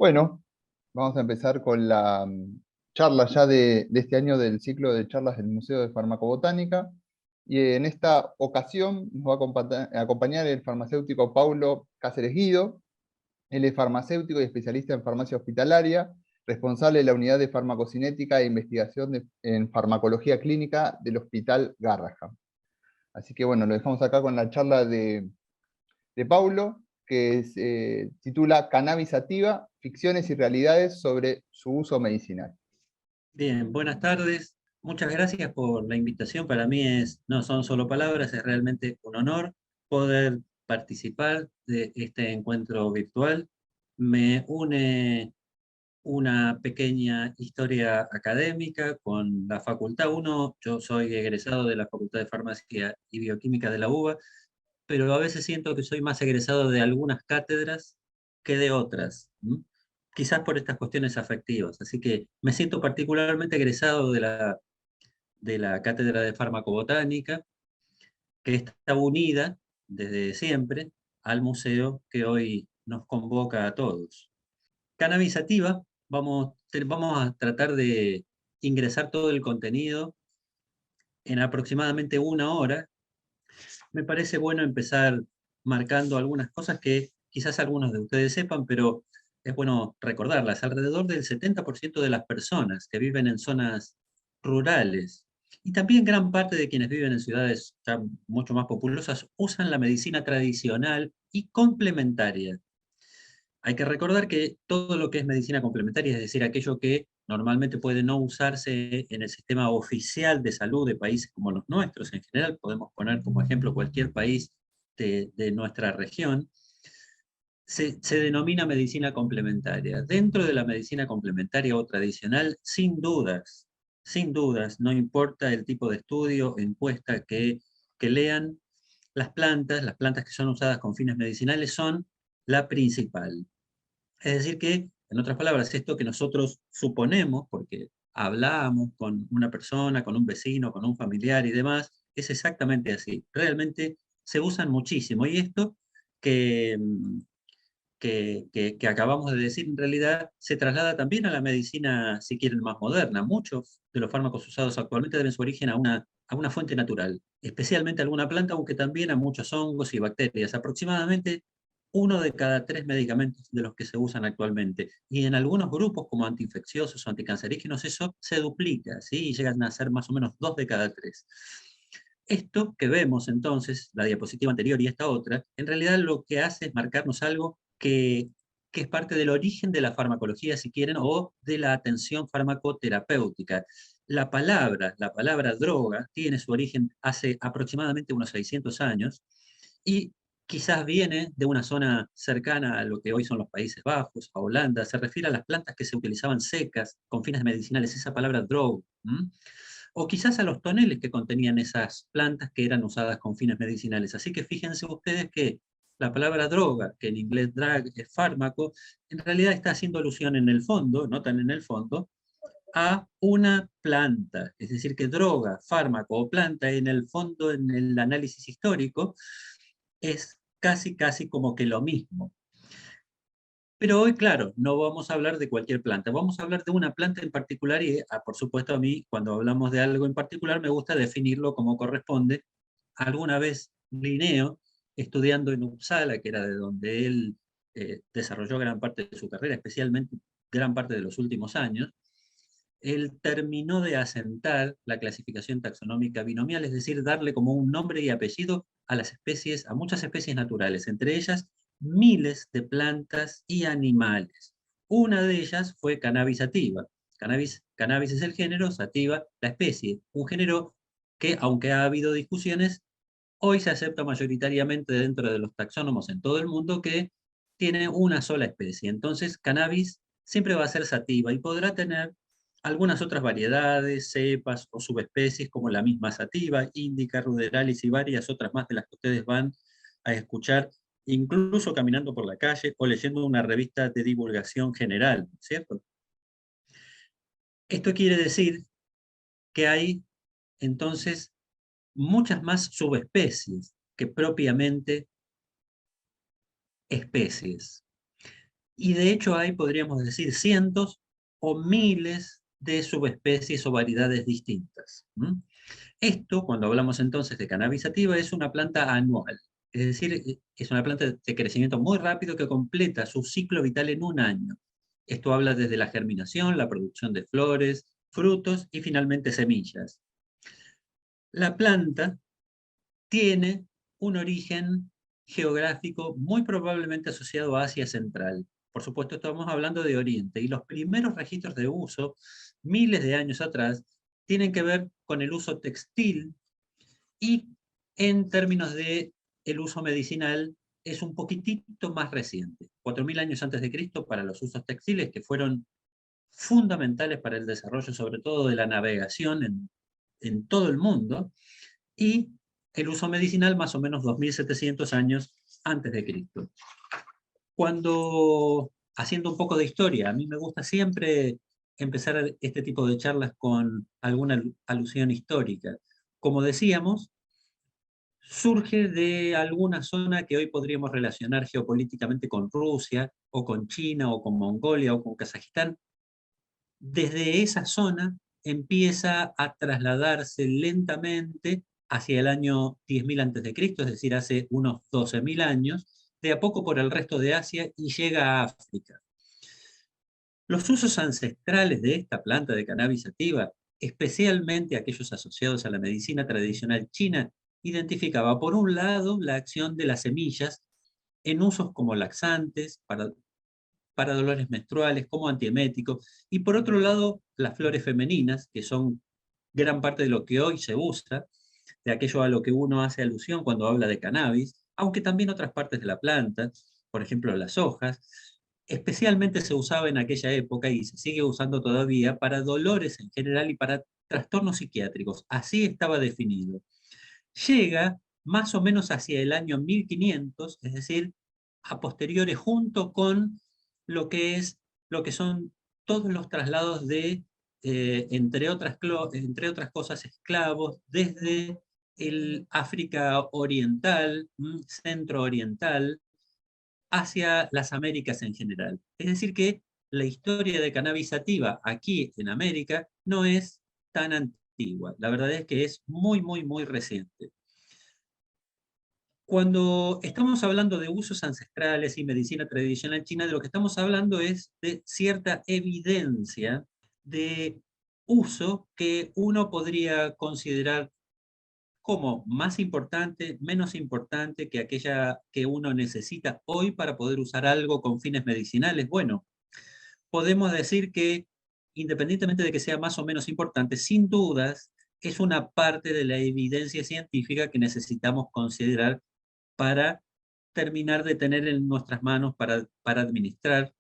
Bueno, vamos a empezar con la charla ya de este año del ciclo de charlas del Museo de Farmacobotánica. Y en esta ocasión nos va a acompañar el farmacéutico Paulo Cáceres Guido. Él es farmacéutico y especialista en farmacia hospitalaria, responsable de la unidad de farmacocinética e investigación en farmacología clínica del Hospital Garrahan. Así que bueno, lo dejamos acá con la charla de Paulo, que se titula Cannabis sativa, ficciones y realidades sobre su uso medicinal. Bien, buenas tardes. Muchas gracias por la invitación. Para mí no son solo palabras, es realmente un honor poder participar de este encuentro virtual. Me une una pequeña historia académica con la Facultad 1. Yo soy egresado de la Facultad de Farmacia y Bioquímica de la UBA, pero a veces siento que soy más egresado de algunas cátedras que de otras, ¿m? Quizás por estas cuestiones afectivas. Así que me siento particularmente egresado de la Cátedra de Farmacobotánica, que está unida desde siempre al museo que hoy nos convoca a todos. Cannabis Sativa, vamos a tratar de ingresar todo el contenido en aproximadamente una hora. Me parece bueno empezar marcando algunas cosas que quizás algunos de ustedes sepan, pero es bueno recordarlas. Alrededor del 70% de las personas que viven en zonas rurales y también gran parte de quienes viven en ciudades ya mucho más populosas usan la medicina tradicional y complementaria. Hay que recordar que todo lo que es medicina complementaria, es decir, aquello que normalmente puede no usarse en el sistema oficial de salud de países como los nuestros en general, podemos poner como ejemplo cualquier país de nuestra región, se denomina medicina complementaria. Dentro de la medicina complementaria o tradicional, sin dudas, no importa el tipo de estudio, encuesta que lean, las plantas que son usadas con fines medicinales son la principal. Es decir que, en otras palabras, esto que nosotros suponemos, porque hablamos con una persona, con un vecino, con un familiar y demás, es exactamente así. Realmente se usan muchísimo. Y esto que, que acabamos de decir, en realidad se traslada también a la medicina, si quieren, más moderna. Muchos de los fármacos usados actualmente deben su origen a una fuente natural, especialmente a alguna planta, aunque también a muchos hongos y bacterias. Aproximadamente uno de cada tres medicamentos de los que se usan actualmente. Y en algunos grupos, como antiinfecciosos o anticancerígenos, eso se duplica, ¿sí? Y llegan a ser más o menos dos de cada tres. Esto que vemos entonces, la diapositiva anterior y esta otra, en realidad lo que hace es marcarnos algo que es parte del origen de la farmacología, si quieren, o de la atención farmacoterapéutica. La palabra droga tiene su origen hace aproximadamente unos 600 años y quizás viene de una zona cercana a lo que hoy son los Países Bajos, a Holanda. Se refiere a las plantas que se utilizaban secas con fines medicinales, esa palabra drug. O quizás a los toneles que contenían esas plantas que eran usadas con fines medicinales. Así que fíjense ustedes que la palabra droga, que en inglés drug es fármaco, en realidad está haciendo alusión en el fondo, no tan en el fondo, a una planta. Es decir, que droga, fármaco o planta en el fondo, en el análisis histórico, es casi, casi como que lo mismo. Pero hoy, claro, no vamos a hablar de cualquier planta, vamos a hablar de una planta en particular y, por supuesto, a mí, cuando hablamos de algo en particular, me gusta definirlo como corresponde. Alguna vez Linneo, estudiando en Uppsala, que era de donde él desarrolló gran parte de su carrera, especialmente gran parte de los últimos años, él terminó de asentar la clasificación taxonómica binomial, es decir, darle como un nombre y apellido a las especies, a muchas especies naturales, entre ellas miles de plantas y animales. Una de ellas fue Cannabis sativa. Cannabis es el género, sativa la especie, un género que, aunque ha habido discusiones, hoy se acepta mayoritariamente dentro de los taxónomos en todo el mundo que tiene una sola especie. Entonces, cannabis siempre va a ser sativa y podrá tener algunas otras variedades, cepas o subespecies como la misma sativa, índica, ruderalis y varias otras más de las que ustedes van a escuchar, incluso caminando por la calle o leyendo una revista de divulgación general, ¿cierto? Esto quiere decir que hay entonces muchas más subespecies que propiamente especies. Y de hecho hay, podríamos decir, cientos o miles de subespecies o variedades distintas. Esto, cuando hablamos entonces de cannabis sativa, es una planta anual. Es decir, es una planta de crecimiento muy rápido que completa su ciclo vital en un año. Esto habla desde la germinación, la producción de flores, frutos y finalmente semillas. La planta tiene un origen geográfico muy probablemente asociado a Asia Central. Por supuesto, estamos hablando de Oriente, y los primeros registros de uso, miles de años atrás, tienen que ver con el uso textil, y en términos de el uso medicinal es un poquitito más reciente, 4.000 años antes de Cristo para los usos textiles que fueron fundamentales para el desarrollo sobre todo de la navegación en todo el mundo, y el uso medicinal más o menos 2.700 años antes de Cristo. Cuando, haciendo un poco de historia, a mí me gusta siempre empezar este tipo de charlas con alguna alusión histórica. Como decíamos, surge de alguna zona que hoy podríamos relacionar geopolíticamente con Rusia, o con China, o con Mongolia, o con Kazajistán. Desde esa zona empieza a trasladarse lentamente hacia el año 10.000 a.C., es decir, hace unos 12.000 años, de a poco por el resto de Asia y llega a África. Los usos ancestrales de esta planta de cannabis sativa, especialmente aquellos asociados a la medicina tradicional china, identificaba por un lado la acción de las semillas en usos como laxantes, para dolores menstruales, como antiemético, y por otro lado las flores femeninas, que son gran parte de lo que hoy se usa, de aquello a lo que uno hace alusión cuando habla de cannabis, aunque también otras partes de la planta, por ejemplo las hojas, especialmente se usaba en aquella época y se sigue usando todavía para dolores en general y para trastornos psiquiátricos. Así estaba definido. Llega más o menos hacia el año 1500, es decir, a posteriores, junto con lo que es, lo que son todos los traslados de, entre otras cosas, esclavos, desde el África Oriental, Centro Oriental, hacia las Américas en general. Es decir, que la historia de cannabis sativa aquí en América no es tan antigua. La verdad es que es muy, muy, muy reciente. Cuando estamos hablando de usos ancestrales y medicina tradicional china, de lo que estamos hablando es de cierta evidencia de uso que uno podría considerar como más importante, menos importante que aquella que uno necesita hoy para poder usar algo con fines medicinales. Bueno, podemos decir que independientemente de que sea más o menos importante, sin dudas es una parte de la evidencia científica que necesitamos considerar para terminar de tener en nuestras manos para administrar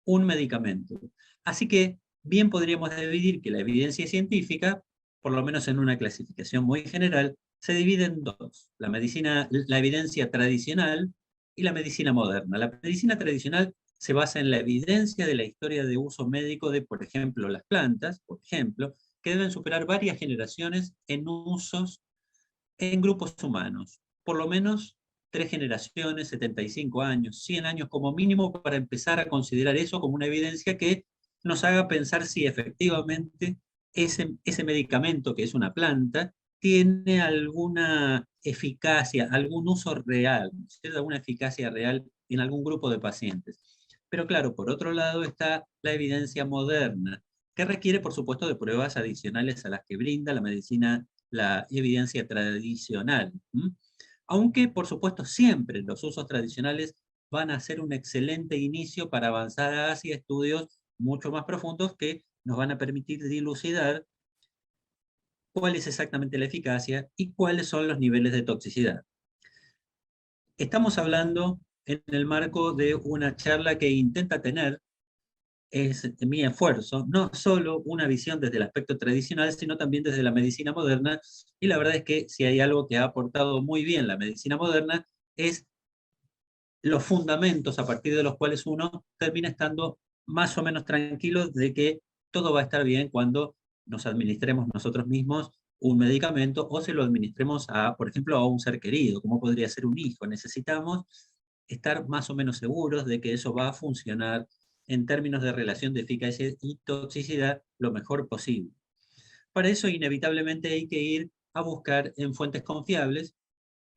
un medicamento. Así que bien podríamos dividir que la evidencia científica, por lo menos en una clasificación muy general, se divide en dos: la medicina, la evidencia tradicional y la medicina moderna. La medicina tradicional se basa en la evidencia de la historia de uso médico de, por ejemplo, las plantas, por ejemplo, que deben superar varias generaciones en usos en grupos humanos, por lo menos 3 generaciones, 75 años, 100 años como mínimo, para empezar a considerar eso como una evidencia que nos haga pensar si efectivamente ese medicamento, que es una planta, tiene alguna eficacia, algún uso real, ¿cierto? Alguna eficacia real en algún grupo de pacientes. Pero claro, por otro lado está la evidencia moderna, que requiere, por supuesto, de pruebas adicionales a las que brinda la medicina, la evidencia tradicional. Aunque, por supuesto, siempre los usos tradicionales van a ser un excelente inicio para avanzar hacia estudios mucho más profundos que nos van a permitir dilucidar cuál es exactamente la eficacia y cuáles son los niveles de toxicidad. Estamos hablando en el marco de una charla que intenta tener, es mi esfuerzo, no solo una visión desde el aspecto tradicional, sino también desde la medicina moderna, y la verdad es que si hay algo que ha aportado muy bien la medicina moderna es los fundamentos a partir de los cuales uno termina estando más o menos tranquilo de que todo va a estar bien cuando nos administremos nosotros mismos un medicamento o se lo administremos a, por ejemplo, a un ser querido, como podría ser un hijo. Necesitamos estar más o menos seguros de que eso va a funcionar en términos de relación de eficacia y toxicidad lo mejor posible. Para eso, inevitablemente, hay que ir a buscar en fuentes confiables.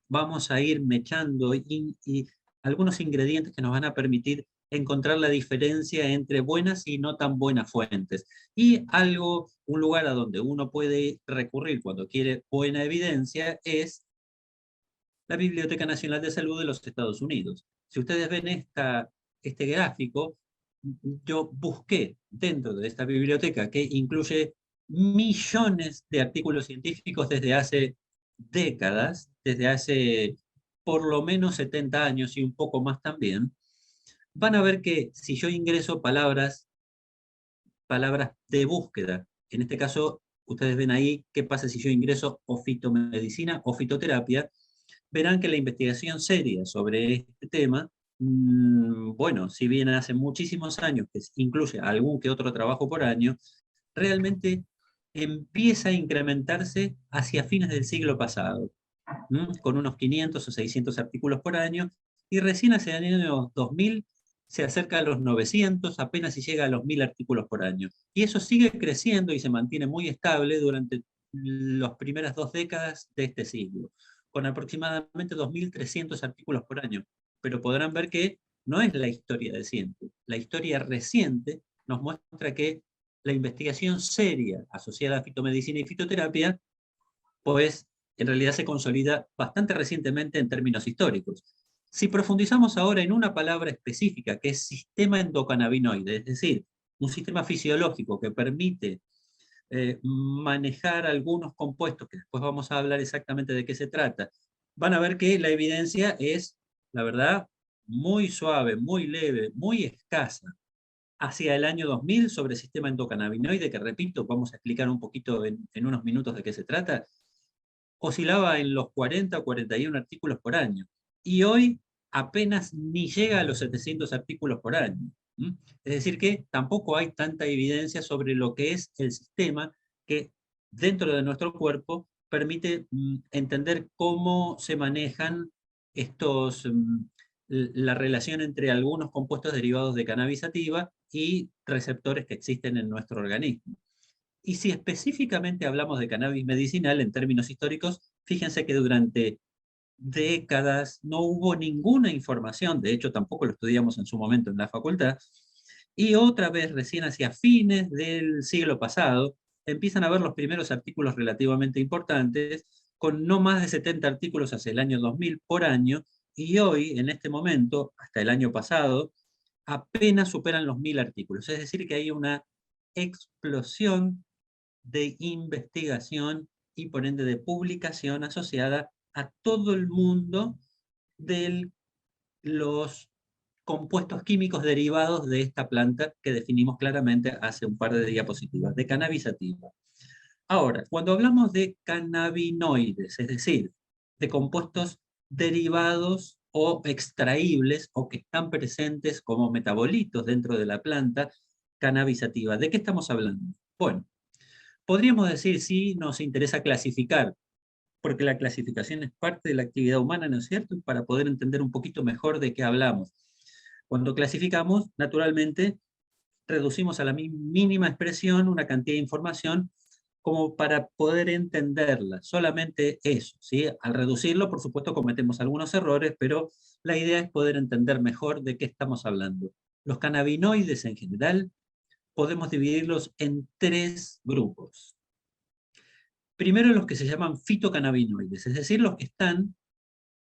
Vamos a ir mechando y algunos ingredientes que nos van a permitir encontrar la diferencia entre buenas y no tan buenas fuentes. Y un lugar a donde uno puede recurrir cuando quiere buena evidencia es la Biblioteca Nacional de Salud de los Estados Unidos. Si ustedes ven este gráfico, yo busqué dentro de esta biblioteca, que incluye millones de artículos científicos desde hace décadas, desde hace por lo menos 70 años y un poco más también, van a ver que si yo ingreso palabras de búsqueda, en este caso, ustedes ven ahí qué pasa si yo ingreso o fitomedicina o fitoterapia, verán que la investigación seria sobre este tema, bueno, si bien hace muchísimos años, que incluye algún que otro trabajo por año, realmente empieza a incrementarse hacia fines del siglo pasado, con unos 500 o 600 artículos por año, y recién hacia el año 2000 se acerca a los 900, apenas si llega a los 1000 artículos por año. Y eso sigue creciendo y se mantiene muy estable durante las primeras 2 décadas de este siglo, con aproximadamente 2300 artículos por año. Pero podrán ver que no es la historia de siempre. La historia reciente nos muestra que la investigación seria asociada a fitomedicina y fitoterapia, pues en realidad se consolida bastante recientemente en términos históricos. Si profundizamos ahora en una palabra específica, que es sistema endocannabinoide, es decir, un sistema fisiológico que permite manejar algunos compuestos, que después vamos a hablar exactamente de qué se trata, van a ver que la evidencia es, la verdad, muy suave, muy leve, muy escasa. Hacia el año 2000 sobre sistema endocannabinoide, que repito, vamos a explicar un poquito en unos minutos de qué se trata, oscilaba en los 40 o 41 artículos por año. Y hoy apenas ni llega a los 700 artículos por año. Es decir, que tampoco hay tanta evidencia sobre lo que es el sistema que dentro de nuestro cuerpo permite entender cómo se manejan la relación entre algunos compuestos derivados de cannabis sativa y receptores que existen en nuestro organismo. Y si específicamente hablamos de cannabis medicinal en términos históricos, fíjense que durante décadas no hubo ninguna información, de hecho tampoco lo estudiamos en su momento en la facultad, y otra vez recién hacia fines del siglo pasado empiezan a ver los primeros artículos relativamente importantes, con no más de 70 artículos hacia el año 2000 por año, y hoy, en este momento, hasta el año pasado, apenas superan los 1000 artículos. Es decir, que hay una explosión de investigación y por ende de publicación asociada a todo el mundo de los compuestos químicos derivados de esta planta que definimos claramente hace un par de diapositivas, de cannabis sativa. Ahora, cuando hablamos de cannabinoides, es decir, de compuestos derivados o extraíbles o que están presentes como metabolitos dentro de la planta cannabisativa, ¿de qué estamos hablando? Bueno, podríamos decir si nos interesa clasificar, porque la clasificación es parte de la actividad humana, ¿no es cierto? Para poder entender un poquito mejor de qué hablamos. Cuando clasificamos, naturalmente, reducimos a la mínima expresión una cantidad de información como para poder entenderla. Solamente eso, ¿sí? Al reducirlo, por supuesto, cometemos algunos errores, pero la idea es poder entender mejor de qué estamos hablando. Los cannabinoides en general podemos dividirlos en 3 grupos. Primero los que se llaman fitocannabinoides, es decir, los que están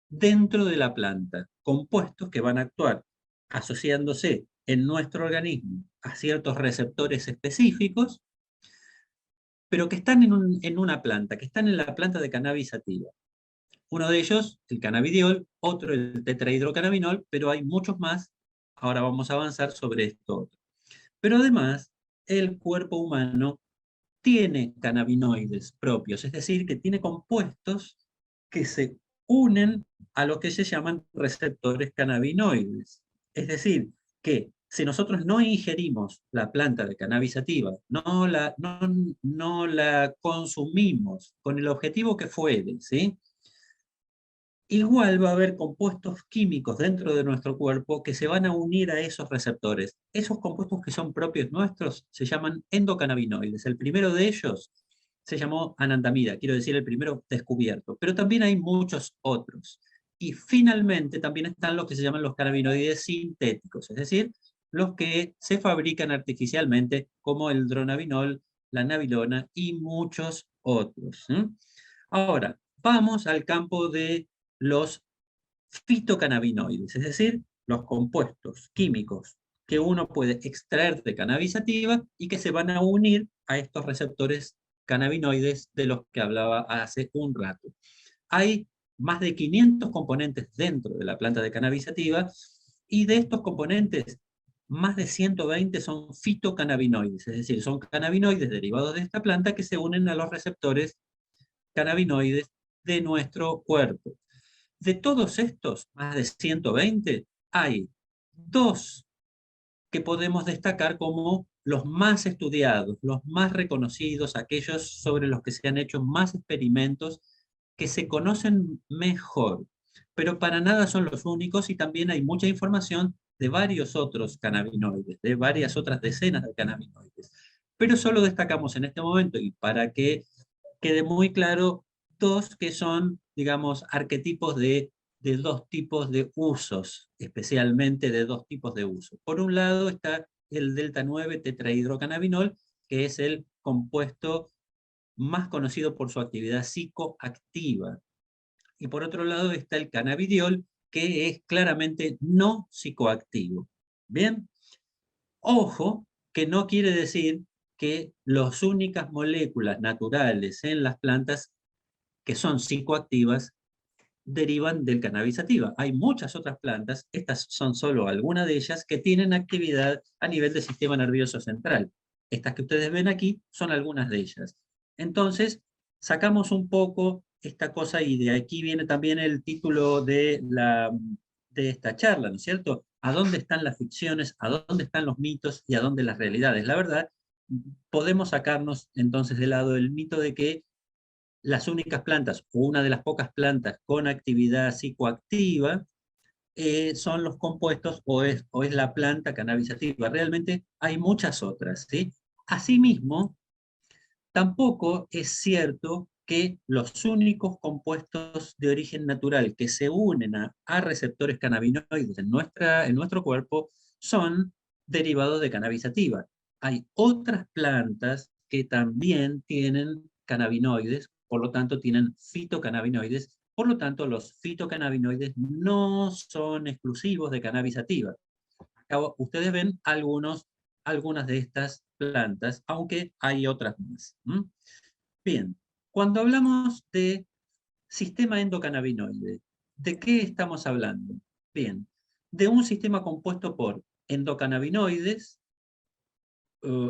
dentro de la planta, compuestos que van a actuar asociándose en nuestro organismo a ciertos receptores específicos, pero que están en una planta, que están en la planta de cannabis sativa. Uno de ellos, el cannabidiol, otro el tetrahidrocannabinol, pero hay muchos más. Ahora vamos a avanzar sobre esto. Pero además, el cuerpo humano tiene cannabinoides propios, es decir, que tiene compuestos que se unen a lo que se llaman receptores cannabinoides. Es decir, que si nosotros no ingerimos la planta de cannabis sativa, no la consumimos con el objetivo que fuere, ¿sí? igual va a haber compuestos químicos dentro de nuestro cuerpo que se van a unir a esos receptores. Esos compuestos que son propios nuestros se llaman endocannabinoides. El primero de ellos se llamó anandamida, quiero decir el primero descubierto, pero también hay muchos otros. Y finalmente también están los que se llaman los cannabinoides sintéticos, es decir, los que se fabrican artificialmente, como el dronabinol, la nabilona y muchos otros. Ahora, vamos al campo de los fitocannabinoides, es decir, los compuestos químicos que uno puede extraer de cannabis sativa y que se van a unir a estos receptores cannabinoides de los que hablaba hace un rato. Hay más de 500 componentes dentro de la planta de cannabis sativa y de estos componentes, más de 120 son fitocannabinoides, es decir, son cannabinoides derivados de esta planta que se unen a los receptores cannabinoides de nuestro cuerpo. De todos estos, más de 120, hay dos que podemos destacar como los más estudiados, los más reconocidos, aquellos sobre los que se han hecho más experimentos, que se conocen mejor, pero para nada son los únicos y también hay mucha información de varios otros cannabinoides, de varias otras decenas de cannabinoides. Pero solo destacamos en este momento, y para que quede muy claro, dos que son, digamos, arquetipos de dos tipos de usos, especialmente de dos tipos de usos. Por un lado está el delta 9 tetrahidrocannabinol, que es el compuesto más conocido por su actividad psicoactiva. Y por otro lado está el cannabidiol, que es claramente no psicoactivo. Bien, ojo, que no quiere decir que las únicas moléculas naturales en las plantas que son psicoactivas derivan del cannabis sativa. Hay muchas otras plantas, estas son solo algunas de ellas, que tienen actividad a nivel del sistema nervioso central. Estas que ustedes ven aquí son algunas de ellas. Entonces, sacamos un poco esta cosa y de aquí viene también el título de esta charla, ¿no es cierto? ¿A dónde están las ficciones? ¿A dónde están los mitos? ¿Y a dónde las realidades? La verdad, podemos sacarnos entonces de lado el mito de que las únicas plantas o una de las pocas plantas con actividad psicoactiva son los compuestos o es la planta cannabisativa. Realmente hay muchas otras, ¿sí? Asimismo, tampoco es cierto que los únicos compuestos de origen natural que se unen a receptores cannabinoides en nuestro cuerpo son derivados de cannabisativa. Hay otras plantas que también tienen cannabinoides, por lo tanto tienen fitocannabinoides, por lo tanto los fitocannabinoides no son exclusivos de cannabisativa. Acá ustedes ven algunas de estas plantas, aunque hay otras más. Bien, cuando hablamos de sistema endocannabinoide, ¿de qué estamos hablando? Bien, de un sistema compuesto por endocannabinoides,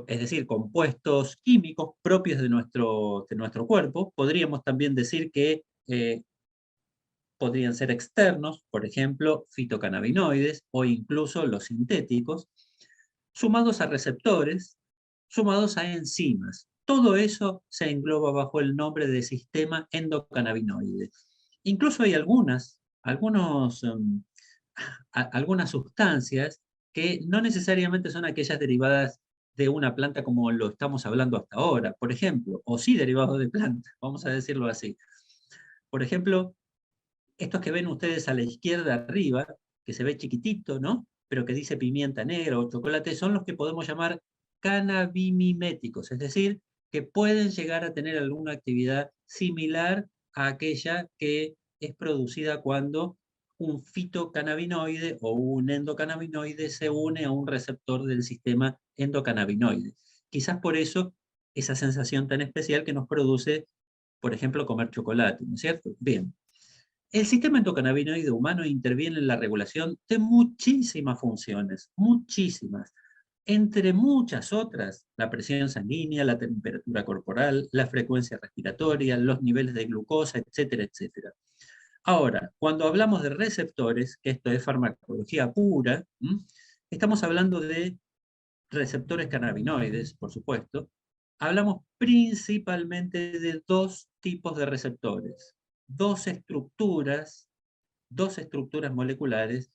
es decir, compuestos químicos propios de nuestro cuerpo. Podríamos también decir que podrían ser externos, por ejemplo, fitocannabinoides o incluso los sintéticos, sumados a receptores, sumados a enzimas. Todo eso se engloba bajo el nombre de sistema endocannabinoide. Incluso hay algunas sustancias que no necesariamente son aquellas derivadas de una planta como lo estamos hablando hasta ahora, por ejemplo, o sí derivados de plantas, vamos a decirlo así. Por ejemplo, estos que ven ustedes a la izquierda arriba, que se ve chiquitito, ¿no? Pero que dice pimienta negra o chocolate, son los que podemos llamar cannabimiméticos, es decir, que pueden llegar a tener alguna actividad similar a aquella que es producida cuando un fitocannabinoide o un endocannabinoide se une a un receptor del sistema endocannabinoide. Quizás por eso esa sensación tan especial que nos produce, por ejemplo, comer chocolate, ¿no es cierto? Bien. El sistema endocannabinoide humano interviene en la regulación de muchísimas funciones, muchísimas. Entre muchas otras, la presión sanguínea, la temperatura corporal, la frecuencia respiratoria, los niveles de glucosa, etcétera, etcétera. Ahora, cuando hablamos de receptores, que esto es farmacología pura, estamos hablando de receptores cannabinoides, por supuesto. Hablamos principalmente de dos tipos de receptores, dos estructuras dos estructuras moleculares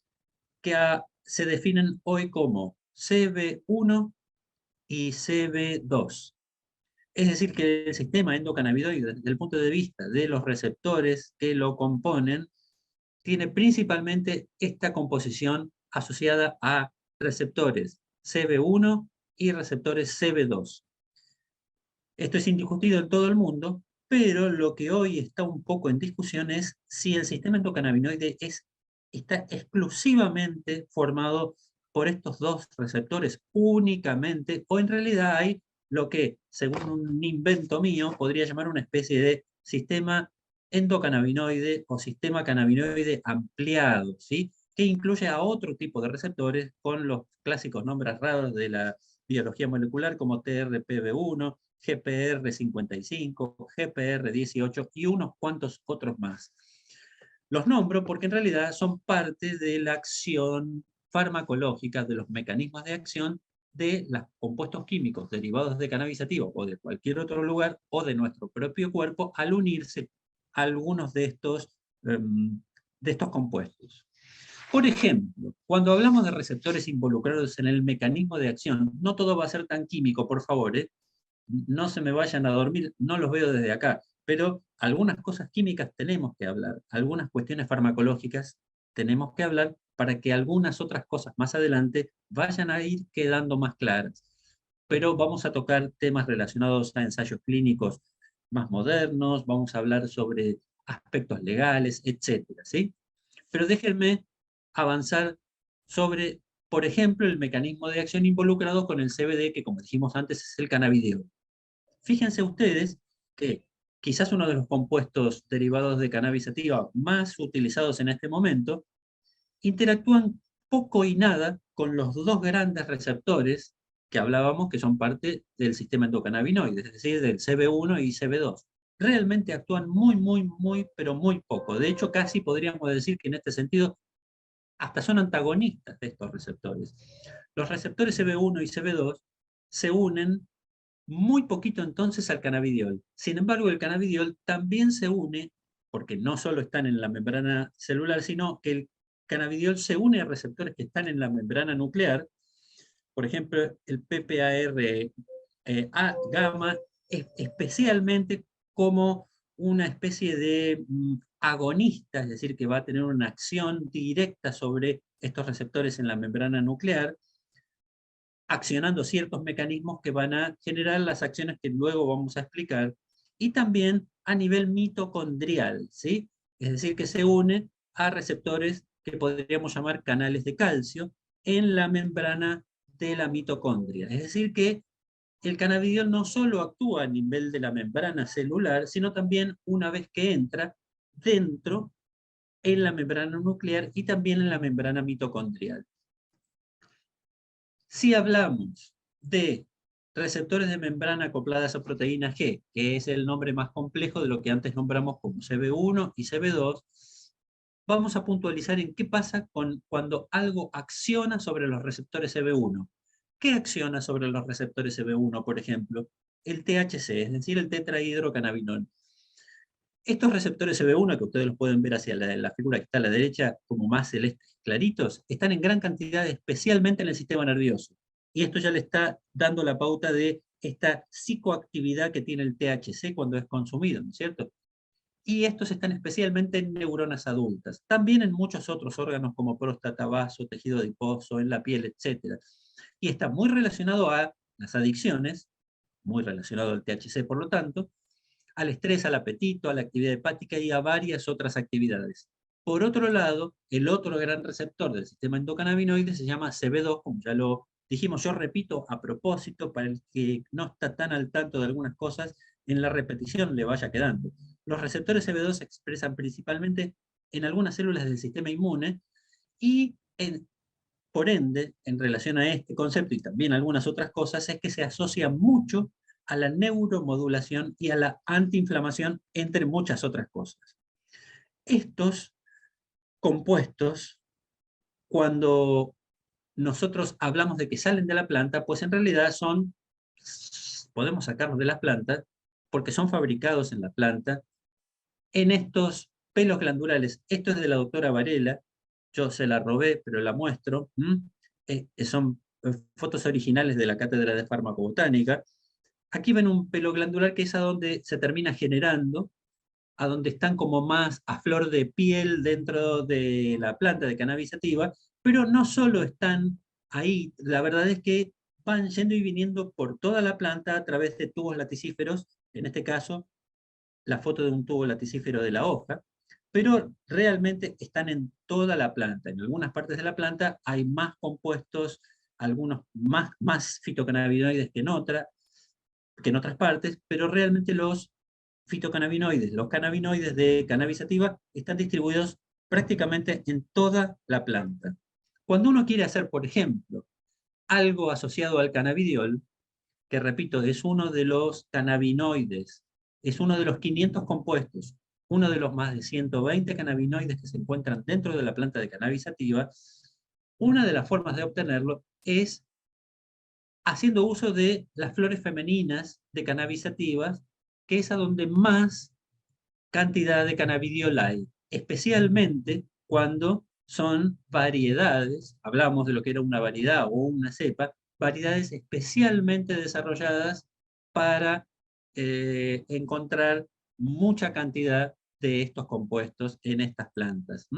que se definen hoy como CB1 y CB2. Es decir, que el sistema endocannabinoide, desde el punto de vista de los receptores que lo componen, tiene principalmente esta composición asociada a receptores CB1 y receptores CB2. Esto es indiscutido en todo el mundo, pero lo que hoy está un poco en discusión es si el sistema endocannabinoide está exclusivamente formado por estos dos receptores únicamente, o en realidad hay lo que, según un invento mío, podría llamar una especie de sistema endocannabinoide o sistema cannabinoide ampliado, ¿sí? Que incluye a otro tipo de receptores con los clásicos nombres raros de la biología molecular como TRPV1, GPR55, GPR18 y unos cuantos otros más. Los nombro porque en realidad son parte de la acción farmacológica, de los mecanismos de acción de los compuestos químicos derivados de cannabis sativa o de cualquier otro lugar o de nuestro propio cuerpo al unirse a algunos de estos compuestos. Por ejemplo, cuando hablamos de receptores involucrados en el mecanismo de acción, no todo va a ser tan químico, por favor, no se me vayan a dormir, no los veo desde acá, pero algunas cosas químicas tenemos que hablar, algunas cuestiones farmacológicas tenemos que hablar para que algunas otras cosas más adelante vayan a ir quedando más claras. Pero vamos a tocar temas relacionados a ensayos clínicos más modernos, vamos a hablar sobre aspectos legales, etcétera, ¿sí? Pero déjenme avanzar sobre, por ejemplo, el mecanismo de acción involucrado con el CBD, que como dijimos antes es el cannabidiol. Fíjense ustedes que quizás uno de los compuestos derivados de cannabis sativa más utilizados en este momento interactúan poco y nada con los dos grandes receptores que hablábamos que son parte del sistema endocannabinoide, es decir, del CB1 y CB2. Realmente actúan muy, pero muy poco. De hecho, casi podríamos decir que en este sentido hasta son antagonistas de estos receptores. Los receptores CB1 y CB2 se unen muy poquito entonces al cannabidiol. Sin embargo, el cannabidiol también se une, porque no solo están en la membrana celular, sino que el cannabidiol se une a receptores que están en la membrana nuclear. Por ejemplo, el PPAR A gamma, especialmente como una especie de agonista, es decir, que va a tener una acción directa sobre estos receptores en la membrana nuclear, accionando ciertos mecanismos que van a generar las acciones que luego vamos a explicar, y también a nivel mitocondrial, ¿sí? Es decir, que se une a receptores que podríamos llamar canales de calcio en la membrana de la mitocondria. Es decir, que el cannabidiol no solo actúa a nivel de la membrana celular, sino también una vez que entra dentro en la membrana nuclear y también en la membrana mitocondrial. Si hablamos de receptores de membrana acopladas a proteína G, que es el nombre más complejo de lo que antes nombramos como CB1 y CB2, vamos a puntualizar en qué pasa cuando algo acciona sobre los receptores CB1. ¿Qué acciona sobre los receptores CB1, por ejemplo? El THC, es decir, el tetrahidrocannabinol. Estos receptores CB1, que ustedes los pueden ver hacia la figura que está a la derecha, como más celestes claritos, están en gran cantidad, especialmente en el sistema nervioso. Y esto ya le está dando la pauta de esta psicoactividad que tiene el THC cuando es consumido, ¿no es cierto? Y estos están especialmente en neuronas adultas, también en muchos otros órganos como próstata, vaso, tejido adiposo, en la piel, etc. Y está muy relacionado a las adicciones, muy relacionado al THC por lo tanto, al estrés, al apetito, a la actividad hepática y a varias otras actividades. Por otro lado, el otro gran receptor del sistema endocannabinoide se llama CB2, como ya lo dijimos, yo repito a propósito, para el que no está tan al tanto de algunas cosas, en la repetición le vaya quedando. Los receptores CB2 se expresan principalmente en algunas células del sistema inmune y por ende, en relación a este concepto y también algunas otras cosas, es que se asocia mucho a la neuromodulación y a la antiinflamación, entre muchas otras cosas. Estos compuestos, cuando nosotros hablamos de que salen de la planta, pues en realidad podemos sacarlos de las plantas porque son fabricados en la planta en estos Pelos glandulares, esto es de la doctora Varela, yo se la robé, pero la muestro. Son fotos originales de la Cátedra de Farmacobotánica. Aquí ven un pelo glandular que es a donde se termina generando, a donde están como más a flor de piel dentro de la planta de cannabis sativa, pero no solo están ahí, la verdad es que van yendo y viniendo por toda la planta a través de tubos laticíferos, en este caso la foto de un tubo laticífero de la hoja, pero realmente están en toda la planta. En algunas partes de la planta hay más compuestos, algunos más fitocannabinoides que en otras partes, pero realmente los fitocannabinoides, los cannabinoides de cannabis sativa, están distribuidos prácticamente en toda la planta. Cuando uno quiere hacer, por ejemplo, algo asociado al cannabidiol, que repito, es uno de los cannabinoides, es uno de los 500 compuestos, uno de los más de 120 cannabinoides que se encuentran dentro de la planta de cannabis sativa, una de las formas de obtenerlo es haciendo uso de las flores femeninas de cannabis sativas, que es a donde más cantidad de cannabidiol hay, especialmente cuando son variedades, hablamos de lo que era una variedad o una cepa, variedades especialmente desarrolladas para encontrar mucha cantidad de estos compuestos en estas plantas.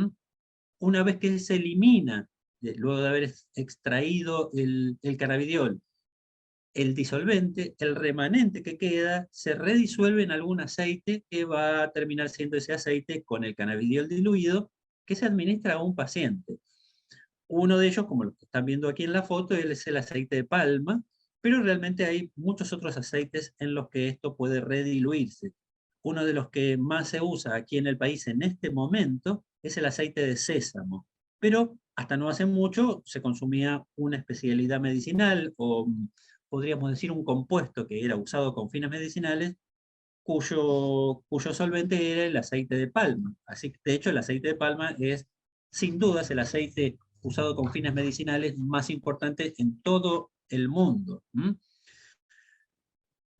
Una vez que se elimina, luego de haber extraído el cannabidiol, el disolvente, el remanente que queda, se redisuelve en algún aceite que va a terminar siendo ese aceite con el cannabidiol diluido que se administra a un paciente. Uno de ellos, como lo que están viendo aquí en la foto, es el aceite de palma, pero realmente hay muchos otros aceites en los que esto puede rediluirse. Uno de los que más se usa aquí en el país en este momento es el aceite de sésamo, pero hasta no hace mucho se consumía una especialidad medicinal o podríamos decir un compuesto que era usado con fines medicinales cuyo solvente era el aceite de palma. Así que, de hecho, el aceite de palma es, sin dudas, el aceite usado con fines medicinales más importante en todo el mundo.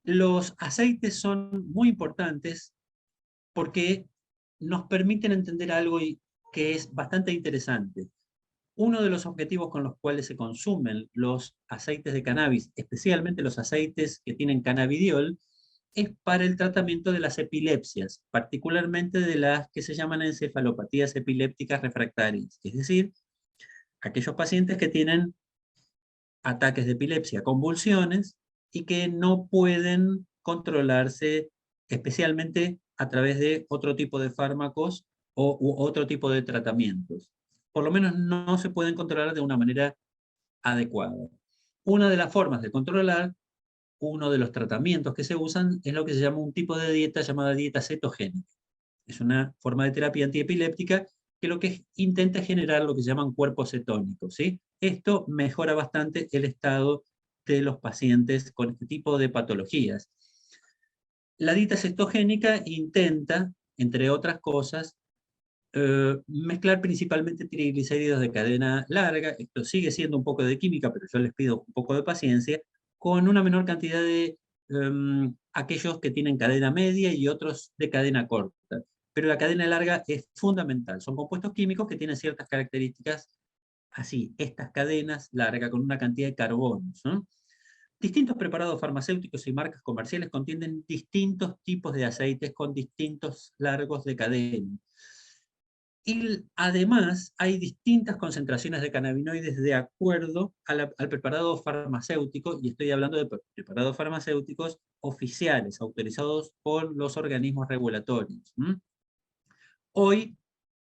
Los aceites son muy importantes porque nos permiten entender algo que es bastante interesante. Uno de los objetivos con los cuales se consumen los aceites de cannabis, especialmente los aceites que tienen cannabidiol, es para el tratamiento de las epilepsias, particularmente de las que se llaman encefalopatías epilépticas refractarias, es decir, aquellos pacientes que tienen ataques de epilepsia, convulsiones, y que no pueden controlarse especialmente a través de otro tipo de fármacos u otro tipo de tratamientos. Por lo menos no se pueden controlar de una manera adecuada. Una de las formas de controlar, uno de los tratamientos que se usan es lo que se llama un tipo de dieta llamada dieta cetogénica. Es una forma de terapia antiepiléptica que lo que intenta es generar lo que se llaman cuerpos cetónicos, ¿sí? Esto mejora bastante el estado de los pacientes con este tipo de patologías. La dieta cetogénica intenta, entre otras cosas, mezclar principalmente triglicéridos de cadena larga, esto sigue siendo un poco de química, pero yo les pido un poco de paciencia, con una menor cantidad de aquellos que tienen cadena media y otros de cadena corta. Pero la cadena larga es fundamental, son compuestos químicos que tienen ciertas características así, estas cadenas largas con una cantidad de carbonos, ¿no? Distintos preparados farmacéuticos y marcas comerciales contienen distintos tipos de aceites con distintos largos de cadena. Y además hay distintas concentraciones de cannabinoides de acuerdo al preparado farmacéutico, y estoy hablando de preparados farmacéuticos oficiales, autorizados por los organismos regulatorios. Hoy,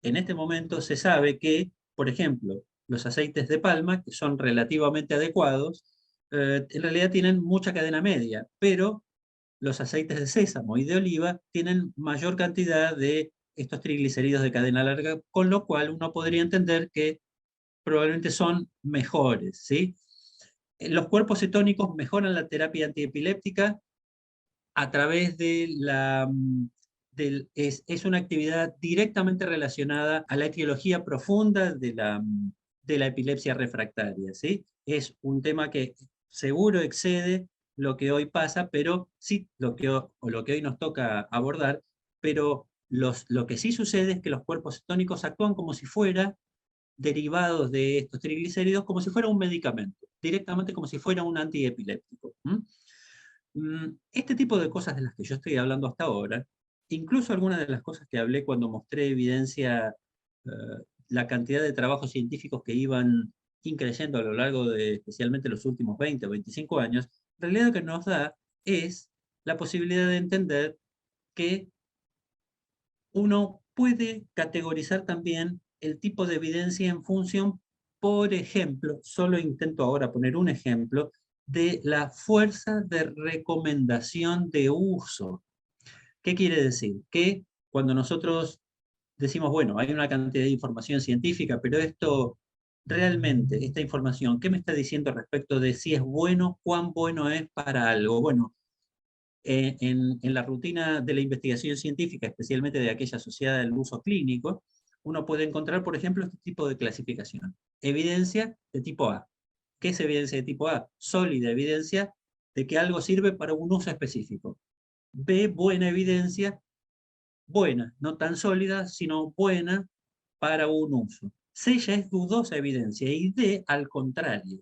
en este momento, se sabe que, por ejemplo, los aceites de palma, que son relativamente adecuados, en realidad tienen mucha cadena media, pero los aceites de sésamo y de oliva tienen mayor cantidad de estos triglicéridos de cadena larga, con lo cual uno podría entender que probablemente son mejores, ¿sí? Los cuerpos cetónicos mejoran la terapia antiepiléptica a través de es una actividad directamente relacionada a la etiología profunda de la epilepsia refractaria, ¿sí? Es un tema que seguro excede lo que hoy pasa, pero sí, lo que hoy nos toca abordar, pero Lo que sí sucede es que los cuerpos cetónicos actúan como si fuera derivados de estos triglicéridos, como si fuera un medicamento, directamente como si fuera un antiepiléptico. Este tipo de cosas de las que yo estoy hablando hasta ahora, incluso algunas de las cosas que hablé cuando mostré evidencia, eh, la cantidad de trabajos científicos que iban increyendo a lo largo de especialmente los últimos 20 o 25 años, en realidad lo que nos da es la posibilidad de entender que uno puede categorizar también el tipo de evidencia en función, por ejemplo, solo intento ahora poner un ejemplo, de la fuerza de recomendación de uso. ¿Qué quiere decir? Que cuando nosotros decimos, bueno, hay una cantidad de información científica, pero esto realmente, esta información, ¿qué me está diciendo respecto de si es bueno, cuán bueno es para algo? Bueno, en la rutina de la investigación científica, especialmente de aquella asociada al uso clínico, uno puede encontrar, por ejemplo, este tipo de clasificación. Evidencia de tipo A. ¿Qué es evidencia de tipo A? Sólida evidencia de que algo sirve para un uso específico. B, buena evidencia, buena, no tan sólida, sino buena para un uso. C ya es dudosa evidencia y D, al contrario,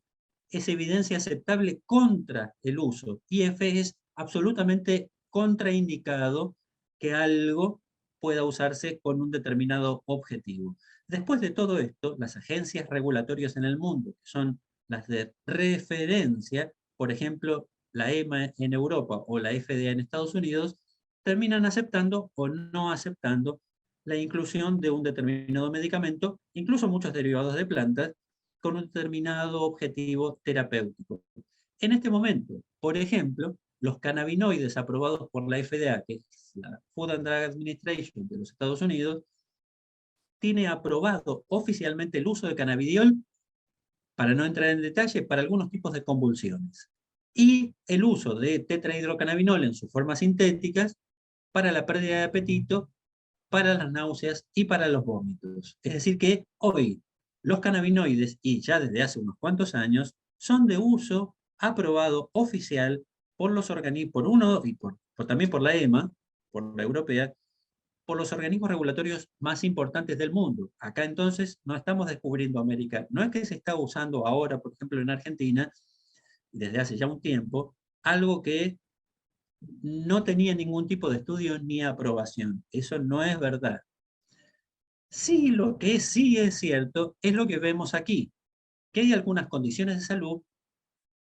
es evidencia aceptable contra el uso. Y F es absolutamente contraindicado que algo pueda usarse con un determinado objetivo. Después de todo esto, las agencias regulatorias en el mundo, que son las de referencia, por ejemplo, la EMA en Europa o la FDA en Estados Unidos, terminan aceptando o no aceptando la inclusión de un determinado medicamento, incluso muchos derivados de plantas, con un determinado objetivo terapéutico. En este momento, por ejemplo, los cannabinoides aprobados por la FDA, que es la Food and Drug Administration de los Estados Unidos, tiene aprobado oficialmente el uso de cannabidiol, para no entrar en detalle, para algunos tipos de convulsiones. Y el uso de tetrahidrocannabinol en sus formas sintéticas para la pérdida de apetito, para las náuseas y para los vómitos. Es decir que hoy los cannabinoides, y ya desde hace unos cuantos años, son de uso aprobado oficial por los organismos, por uno y también por la EMA, por la europea, por los organismos regulatorios más importantes del mundo. Acá entonces no estamos descubriendo América. No es que se está usando ahora, por ejemplo, en Argentina, desde hace ya un tiempo, algo que no tenía ningún tipo de estudio ni aprobación. Eso no es verdad. Sí, lo que sí es cierto es lo que vemos aquí, que hay algunas condiciones de salud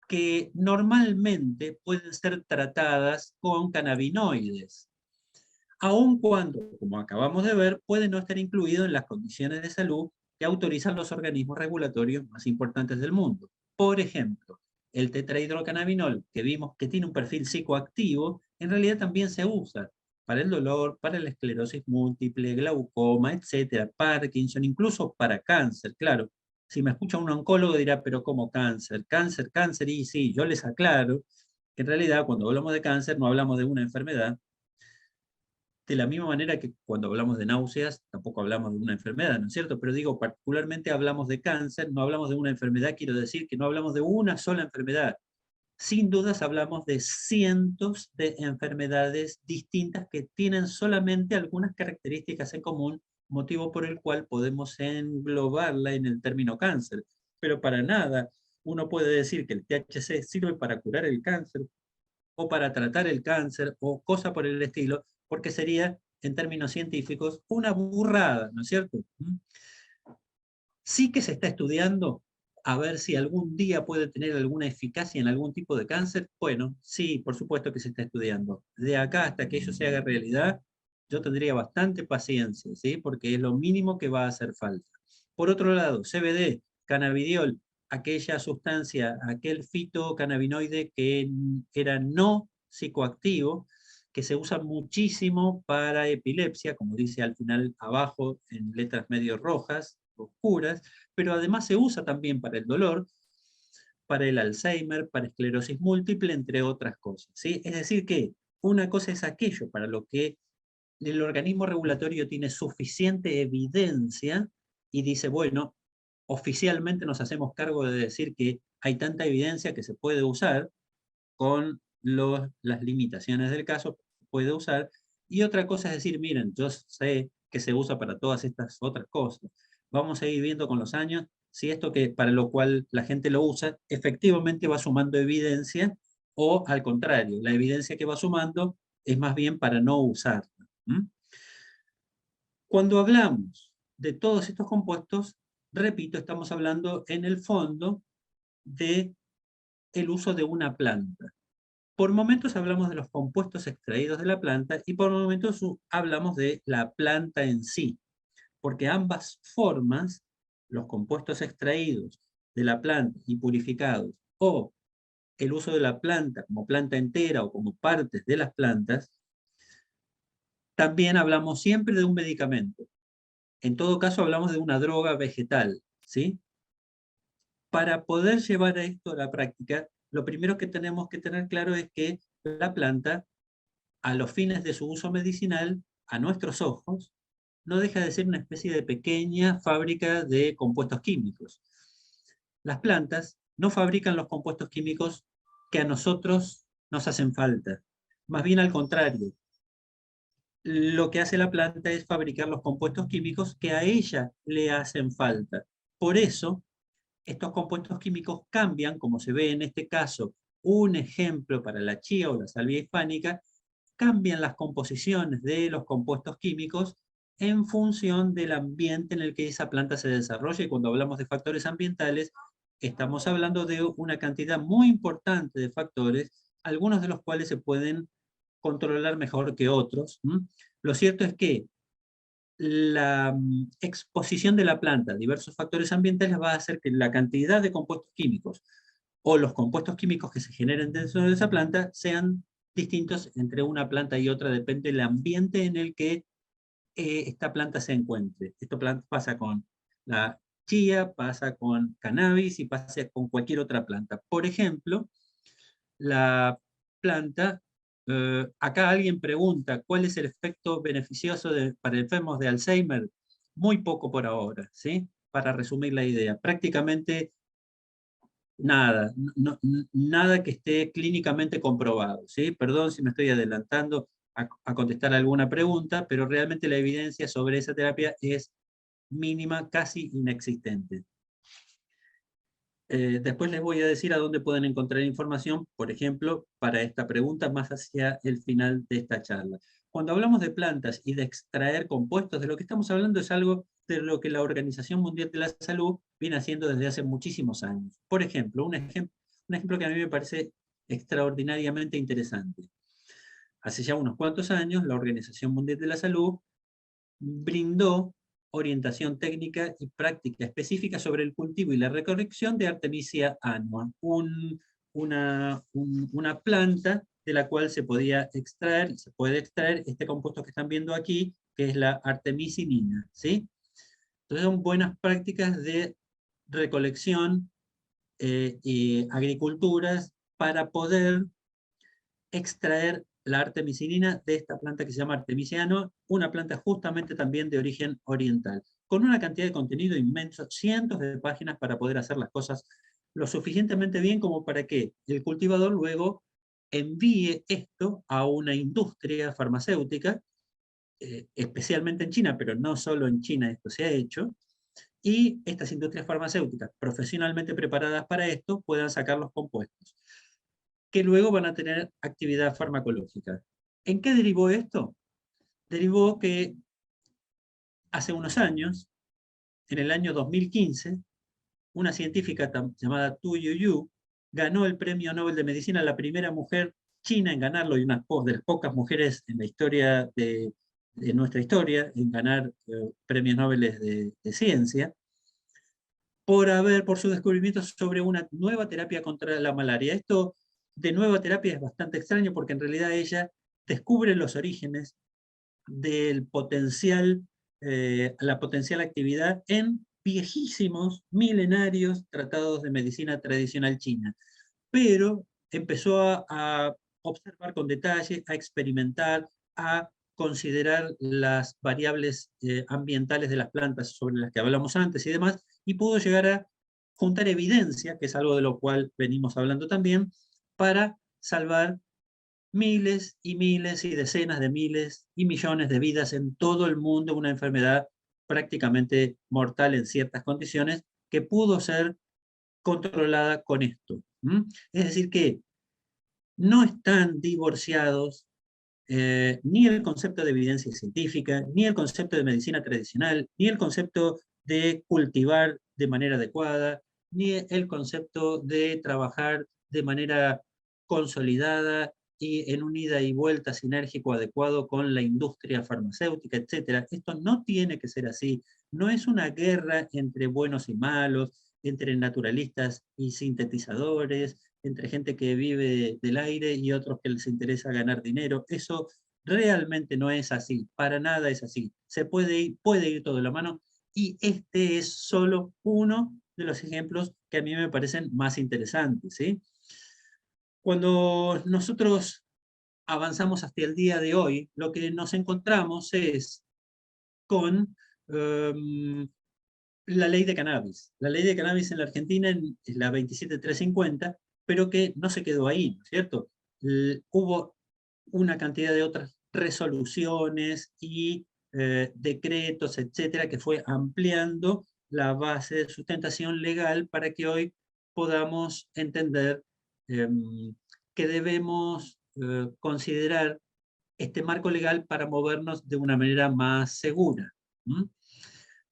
que normalmente pueden ser tratadas con cannabinoides, aun cuando, como acabamos de ver, puede no estar incluido en las condiciones de salud que autorizan los organismos regulatorios más importantes del mundo. Por ejemplo, el tetrahidrocannabinol, que vimos que tiene un perfil psicoactivo, en realidad también se usa para el dolor, para la esclerosis múltiple, glaucoma, etcétera, Parkinson, incluso para cáncer. Claro, si me escucha un oncólogo dirá, pero ¿cómo cáncer? Cáncer, cáncer, y sí, yo les aclaro que en realidad cuando hablamos de cáncer no hablamos de una enfermedad, de la misma manera que cuando hablamos de náuseas, tampoco hablamos de una enfermedad, ¿no es cierto? Pero digo, particularmente hablamos de cáncer, no hablamos de una enfermedad, quiero decir que no hablamos de una sola enfermedad. Sin dudas hablamos de cientos de enfermedades distintas que tienen solamente algunas características en común, motivo por el cual podemos englobarla en el término cáncer. Pero para nada uno puede decir que el THC sirve para curar el cáncer o para tratar el cáncer o cosa por el estilo, porque sería, en términos científicos, una burrada, ¿no es cierto? Sí que se está estudiando a ver si algún día puede tener alguna eficacia en algún tipo de cáncer. Bueno, sí, por supuesto que se está estudiando. De acá hasta que eso se haga realidad, yo tendría bastante paciencia, ¿sí? Porque es lo mínimo que va a hacer falta. Por otro lado, CBD, cannabidiol, aquella sustancia, aquel fitocannabinoide que era no psicoactivo, que se usa muchísimo para epilepsia, como dice al final abajo en letras medio rojas, oscuras, pero además se usa también para el dolor, para el Alzheimer, para esclerosis múltiple, entre otras cosas, ¿sí? Es decir que una cosa es aquello para lo que el organismo regulatorio tiene suficiente evidencia y dice, bueno, oficialmente nos hacemos cargo de decir que hay tanta evidencia que se puede usar con las limitaciones del caso, puede usar, Y otra cosa es decir, miren, yo sé que se usa para todas estas otras cosas. Vamos a ir viendo con los años si esto que para lo cual la gente lo usa efectivamente va sumando evidencia o al contrario, la evidencia que va sumando es más bien para no usarla. ¿Mm? Cuando hablamos de todos estos compuestos, repito, estamos hablando en el fondo de el uso de una planta. Por momentos hablamos de los compuestos extraídos de la planta y por momentos hablamos de la planta en sí, porque ambas formas, los compuestos extraídos de la planta y purificados, o el uso de la planta como planta entera o como partes de las plantas, también hablamos siempre de un medicamento. En todo caso hablamos de una droga vegetal, ¿sí? Para poder llevar esto a la práctica, lo primero que tenemos que tener claro es que la planta, a los fines de su uso medicinal, a nuestros ojos, no deja de ser una especie de pequeña fábrica de compuestos químicos. Las plantas no fabrican los compuestos químicos que a nosotros nos hacen falta. Más bien al contrario, lo que hace la planta es fabricar los compuestos químicos que a ella le hacen falta. Por eso, estos compuestos químicos cambian, como se ve en este caso, un ejemplo para la chía o la salvia hispánica, cambian las composiciones de los compuestos químicos en función del ambiente en el que esa planta se desarrolla. Y cuando hablamos de factores ambientales, estamos hablando de una cantidad muy importante de factores, algunos de los cuales se pueden controlar mejor que otros. Lo cierto es que la exposición de la planta a diversos factores ambientales va a hacer que la cantidad de compuestos químicos o los compuestos químicos que se generen dentro de esa planta sean distintos entre una planta y otra, depende del ambiente en el que esta planta se encuentre. Esto pasa con la chía, pasa con cannabis y pasa con cualquier otra planta. Por ejemplo, la planta, acá alguien pregunta, ¿cuál es el efecto beneficioso para enfermos de Alzheimer? Muy poco por ahora, ¿sí? Para resumir la idea, prácticamente nada, nada que esté clínicamente comprobado, ¿sí? Perdón si me estoy adelantando a contestar alguna pregunta, pero realmente la evidencia sobre esa terapia es mínima, casi inexistente. Después les voy a decir a dónde pueden encontrar información, por ejemplo, para esta pregunta más hacia el final de esta charla. Cuando hablamos de plantas y de extraer compuestos, de lo que estamos hablando es algo de lo que la Organización Mundial de la Salud viene haciendo desde hace muchísimos años. Por ejemplo, un ejemplo que a mí me parece extraordinariamente interesante. Hace ya unos cuantos años, la Organización Mundial de la Salud brindó orientación técnica y práctica específica sobre el cultivo y la recolección de Artemisia annua, una planta de la cual se puede extraer este compuesto que están viendo aquí, que es la artemisinina, ¿sí? Entonces son buenas prácticas de recolección y agriculturas para poder extraer la artemisinina de esta planta que se llama Artemisia annua, una planta justamente también de origen oriental, con una cantidad de contenido inmenso, cientos de páginas para poder hacer las cosas lo suficientemente bien como para que el cultivador luego envíe esto a una industria farmacéutica, especialmente en China, pero no solo en China esto se ha hecho, y estas industrias farmacéuticas profesionalmente preparadas para esto puedan sacar los compuestos que luego van a tener actividad farmacológica. ¿En qué derivó esto? Derivó que hace unos años, en el año 2015, una científica llamada Tu Youyou ganó el Premio Nobel de Medicina, la primera mujer china en ganarlo y una de las pocas mujeres en la historia de nuestra historia en ganar premios Nobel de ciencia, por su descubrimiento sobre una nueva terapia contra la malaria. Esto de nueva terapia es bastante extraño porque en realidad ella descubre los orígenes del potencial, la potencial actividad en viejísimos, milenarios tratados de medicina tradicional china. Pero empezó a observar con detalle, a experimentar, a considerar las variables ambientales de las plantas sobre las que hablamos antes y demás, y pudo llegar a juntar evidencia, que es algo de lo cual venimos hablando también, para salvar miles y miles y decenas de miles y millones de vidas en todo el mundo, una enfermedad prácticamente mortal en ciertas condiciones que pudo ser controlada con esto. Es decir, que no están divorciados ni el concepto de evidencia científica, ni el concepto de medicina tradicional, ni el concepto de cultivar de manera adecuada, ni el concepto de trabajar de manera consolidada y en un ida y vuelta sinérgico adecuado con la industria farmacéutica, etc. Esto no tiene que ser así. No es una guerra entre buenos y malos, entre naturalistas y sintetizadores, entre gente que vive del aire y otros que les interesa ganar dinero. Eso realmente no es así, para nada es así. Puede ir todo de la mano y este es solo uno de los ejemplos que a mí me parecen más interesantes, ¿sí? Cuando nosotros avanzamos hasta el día de hoy, lo que nos encontramos es con la ley de cannabis. La ley de cannabis en la Argentina es la 27350, pero que no se quedó ahí, ¿no es cierto? Hubo una cantidad de otras resoluciones y decretos, etcétera, que fue ampliando la base de sustentación legal para que hoy podamos entender que debemos considerar este marco legal para movernos de una manera más segura.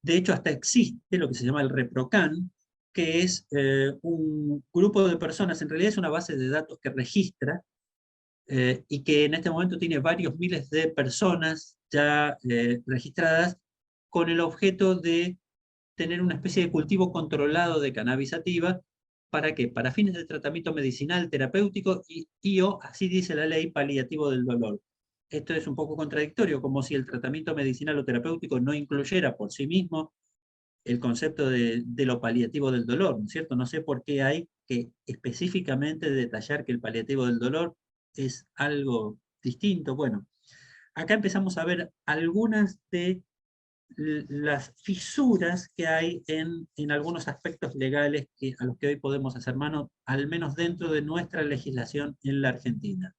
De hecho, hasta existe lo que se llama el ReproCan, que es un grupo de personas, en realidad es una base de datos que registra y que en este momento tiene varios miles de personas ya registradas con el objeto de tener una especie de cultivo controlado de cannabis sativa. ¿Para qué? Para fines de tratamiento medicinal, terapéutico o, así dice la ley, paliativo del dolor. Esto es un poco contradictorio, como si el tratamiento medicinal o terapéutico no incluyera por sí mismo el concepto de lo paliativo del dolor, ¿no es cierto? No sé por qué hay que específicamente detallar que el paliativo del dolor es algo distinto. Bueno, acá empezamos a ver algunas de las fisuras que hay en algunos aspectos legales a los que hoy podemos hacer mano, al menos dentro de nuestra legislación en la Argentina.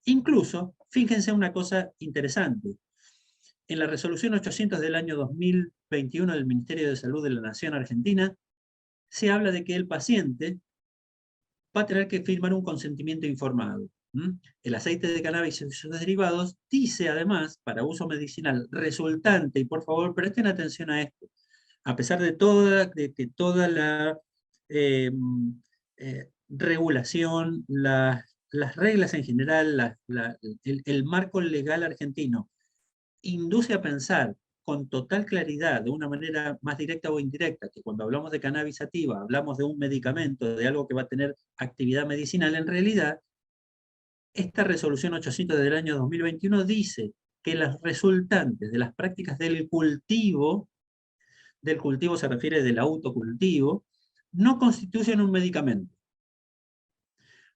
Incluso, fíjense una cosa interesante, en la resolución 800 del año 2021 del Ministerio de Salud de la Nación Argentina, se habla de que el paciente va a tener que firmar un consentimiento informado. El aceite de cannabis y sus derivados dice además, para uso medicinal resultante, y por favor presten atención a esto, a pesar de que toda la regulación, las reglas en general, el marco legal argentino, induce a pensar con total claridad, de una manera más directa o indirecta, que cuando hablamos de cannabis sativa, hablamos de un medicamento, de algo que va a tener actividad medicinal, en realidad, esta resolución 800 del año 2021 dice que los resultantes de las prácticas del cultivo se refiere del autocultivo, no constituyen un medicamento.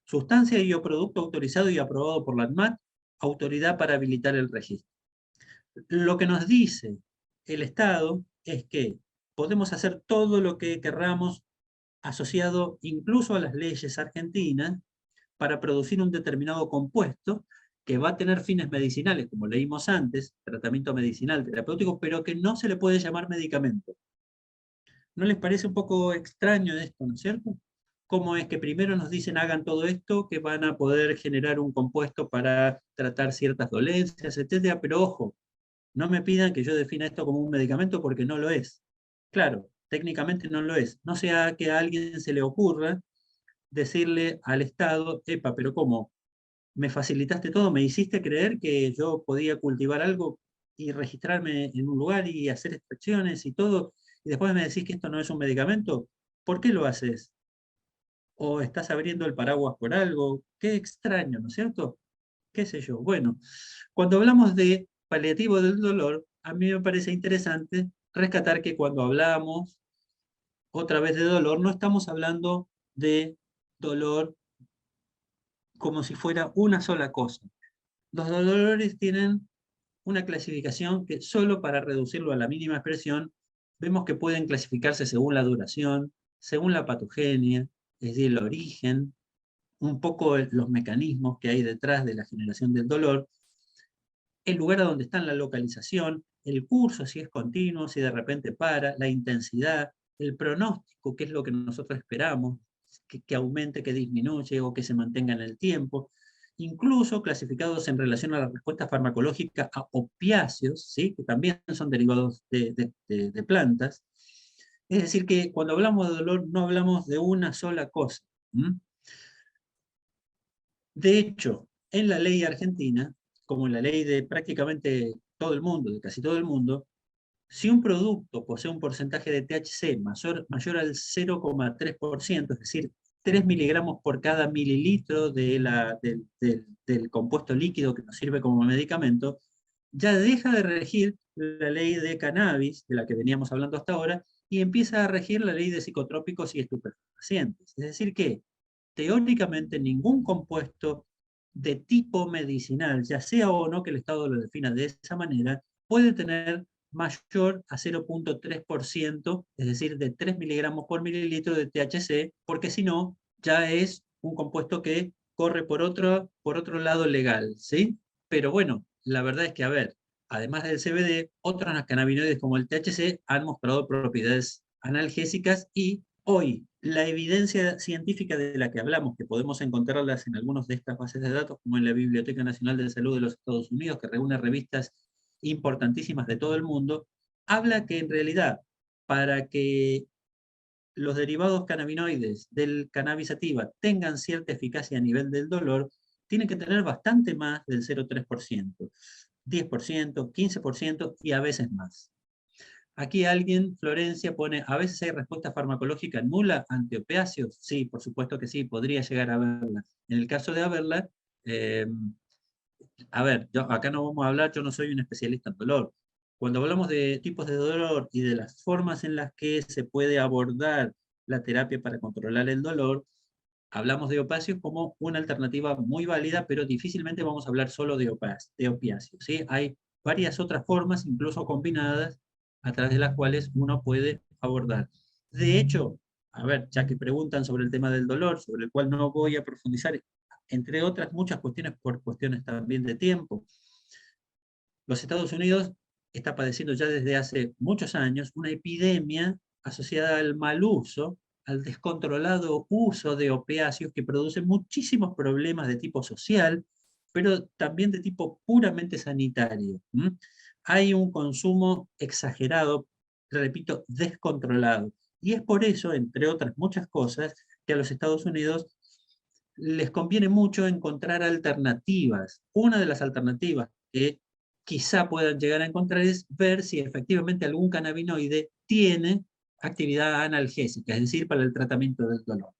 Sustancia y o producto autorizado y aprobado por la ANMAT, autoridad para habilitar el registro. Lo que nos dice el Estado es que podemos hacer todo lo que querramos asociado incluso a las leyes argentinas para producir un determinado compuesto que va a tener fines medicinales, como leímos antes, tratamiento medicinal, terapéutico, pero que no se le puede llamar medicamento. ¿No les parece un poco extraño esto, no es cierto? ¿Cómo es que primero nos dicen hagan todo esto, que van a poder generar un compuesto para tratar ciertas dolencias, etcétera? Pero ojo, no me pidan que yo defina esto como un medicamento porque no lo es. Claro, técnicamente no lo es. No sea que a alguien se le ocurra decirle al Estado, epa, pero ¿cómo? Me facilitaste todo, me hiciste creer que yo podía cultivar algo y registrarme en un lugar y hacer extracciones y todo, y después me decís que esto no es un medicamento. ¿Por qué lo haces? ¿O estás abriendo el paraguas por algo? Qué extraño, ¿no es cierto? ¿Qué sé yo? Bueno, cuando hablamos de paliativo del dolor, a mí me parece interesante rescatar que cuando hablamos otra vez de dolor, no estamos hablando de dolor como si fuera una sola cosa. Los dolores tienen una clasificación que solo para reducirlo a la mínima expresión, vemos que pueden clasificarse según la duración, según la patogenia, es decir, el origen, un poco los mecanismos que hay detrás de la generación del dolor, el lugar a donde está la localización, el curso, si es continuo, si de repente para, la intensidad, el pronóstico, que es lo que nosotros esperamos, que aumente, que disminuye o que se mantenga en el tiempo, incluso clasificados en relación a la respuesta farmacológica a opiáceos, ¿sí? Que también son derivados de plantas. Es decir, que cuando hablamos de dolor no hablamos de una sola cosa. ¿Mm? De hecho, en la ley argentina, como en la ley de prácticamente todo el mundo, de casi todo el mundo, si un producto posee un porcentaje de THC mayor al 0,3%, es decir, 3 miligramos por cada mililitro del compuesto líquido que nos sirve como medicamento, ya deja de regir la ley de cannabis, de la que veníamos hablando hasta ahora, y empieza a regir la ley de psicotrópicos y estupefacientes. Es decir, que teóricamente ningún compuesto de tipo medicinal, ya sea o no que el Estado lo defina de esa manera, puede tener mayor a 0,3%, es decir, de 3 miligramos por mililitro de THC, porque si no, ya es un compuesto que corre por otro lado legal, ¿sí? Pero bueno, la verdad es que, a ver, además del CBD, otros cannabinoides como el THC han mostrado propiedades analgésicas y hoy la evidencia científica de la que hablamos, que podemos encontrarlas en algunas de estas bases de datos, como en la Biblioteca Nacional de Salud de los Estados Unidos, que reúne revistas importantísimas de todo el mundo, habla que en realidad para que los derivados cannabinoides del cannabis sativa tengan cierta eficacia a nivel del dolor, tienen que tener bastante más del 0,3%, 10%, 15% y a veces más. Aquí alguien, Florencia, pone, ¿a veces hay respuesta farmacológica nula ante opiáceos? Sí, por supuesto que sí, podría llegar a haberla. En el caso de haberla, eh, a ver, acá no vamos a hablar, yo no soy un especialista en dolor. Cuando hablamos de tipos de dolor y de las formas en las que se puede abordar la terapia para controlar el dolor, hablamos de opiáceos como una alternativa muy válida, pero difícilmente vamos a hablar solo de opiáceos, ¿sí? Hay varias otras formas, incluso combinadas, a través de las cuales uno puede abordar. De hecho, a ver, ya que preguntan sobre el tema del dolor, sobre el cual no voy a profundizar, entre otras muchas cuestiones por cuestiones también de tiempo, los Estados Unidos está padeciendo ya desde hace muchos años una epidemia asociada al mal uso, al descontrolado uso de opiáceos que produce muchísimos problemas de tipo social, pero también de tipo puramente sanitario. Hay un consumo exagerado, repito, descontrolado. Y es por eso, entre otras muchas cosas, que a los Estados Unidos les conviene mucho encontrar alternativas. Una de las alternativas que quizá puedan llegar a encontrar es ver si efectivamente algún cannabinoide tiene actividad analgésica, es decir, para el tratamiento del dolor.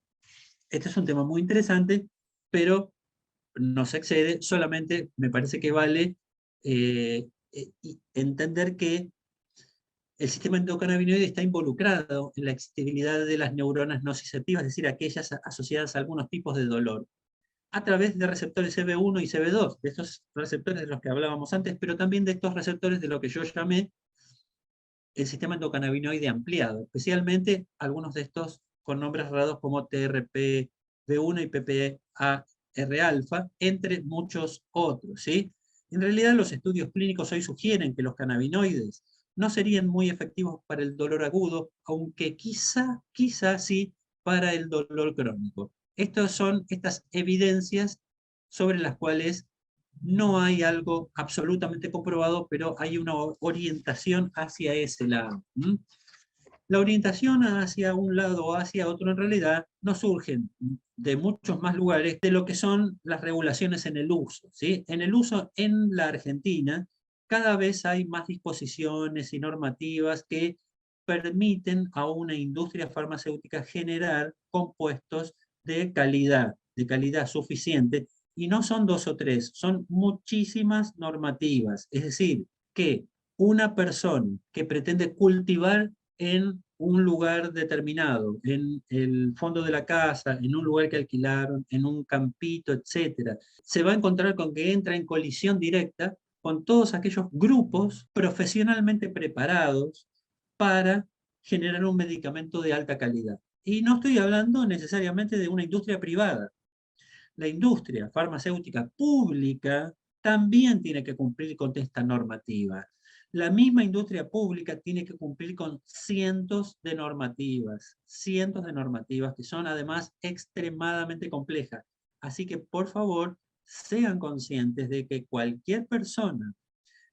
Este es un tema muy interesante, pero no se excede, solamente me parece que vale entender que el sistema endocannabinoide está involucrado en la excitabilidad de las neuronas nociceptivas, es decir, aquellas asociadas a algunos tipos de dolor, a través de receptores CB1 y CB2, de estos receptores de los que hablábamos antes, pero también de estos receptores de lo que yo llamé el sistema endocannabinoide ampliado, especialmente algunos de estos con nombres raros como TRPV1 y PPAR-alfa, entre muchos otros, ¿sí? En realidad los estudios clínicos hoy sugieren que los cannabinoides no serían muy efectivos para el dolor agudo, aunque quizá sí para el dolor crónico. Estas son estas evidencias sobre las cuales no hay algo absolutamente comprobado, pero hay una orientación hacia ese lado. La orientación hacia un lado o hacia otro en realidad no surge de muchos más lugares de lo que son las regulaciones en el uso, ¿sí? En el uso en la Argentina cada vez hay más disposiciones y normativas que permiten a una industria farmacéutica generar compuestos de calidad suficiente, y no son dos o tres, son muchísimas normativas. Es decir, que una persona que pretende cultivar en un lugar determinado, en el fondo de la casa, en un lugar que alquilaron, en un campito, etcétera, se va a encontrar con que entra en colisión directa con todos aquellos grupos profesionalmente preparados para generar un medicamento de alta calidad. Y no estoy hablando necesariamente de una industria privada. La industria farmacéutica pública también tiene que cumplir con esta normativa. La misma industria pública tiene que cumplir con cientos de normativas que son además extremadamente complejas. Así que, por favor, sean conscientes de que cualquier persona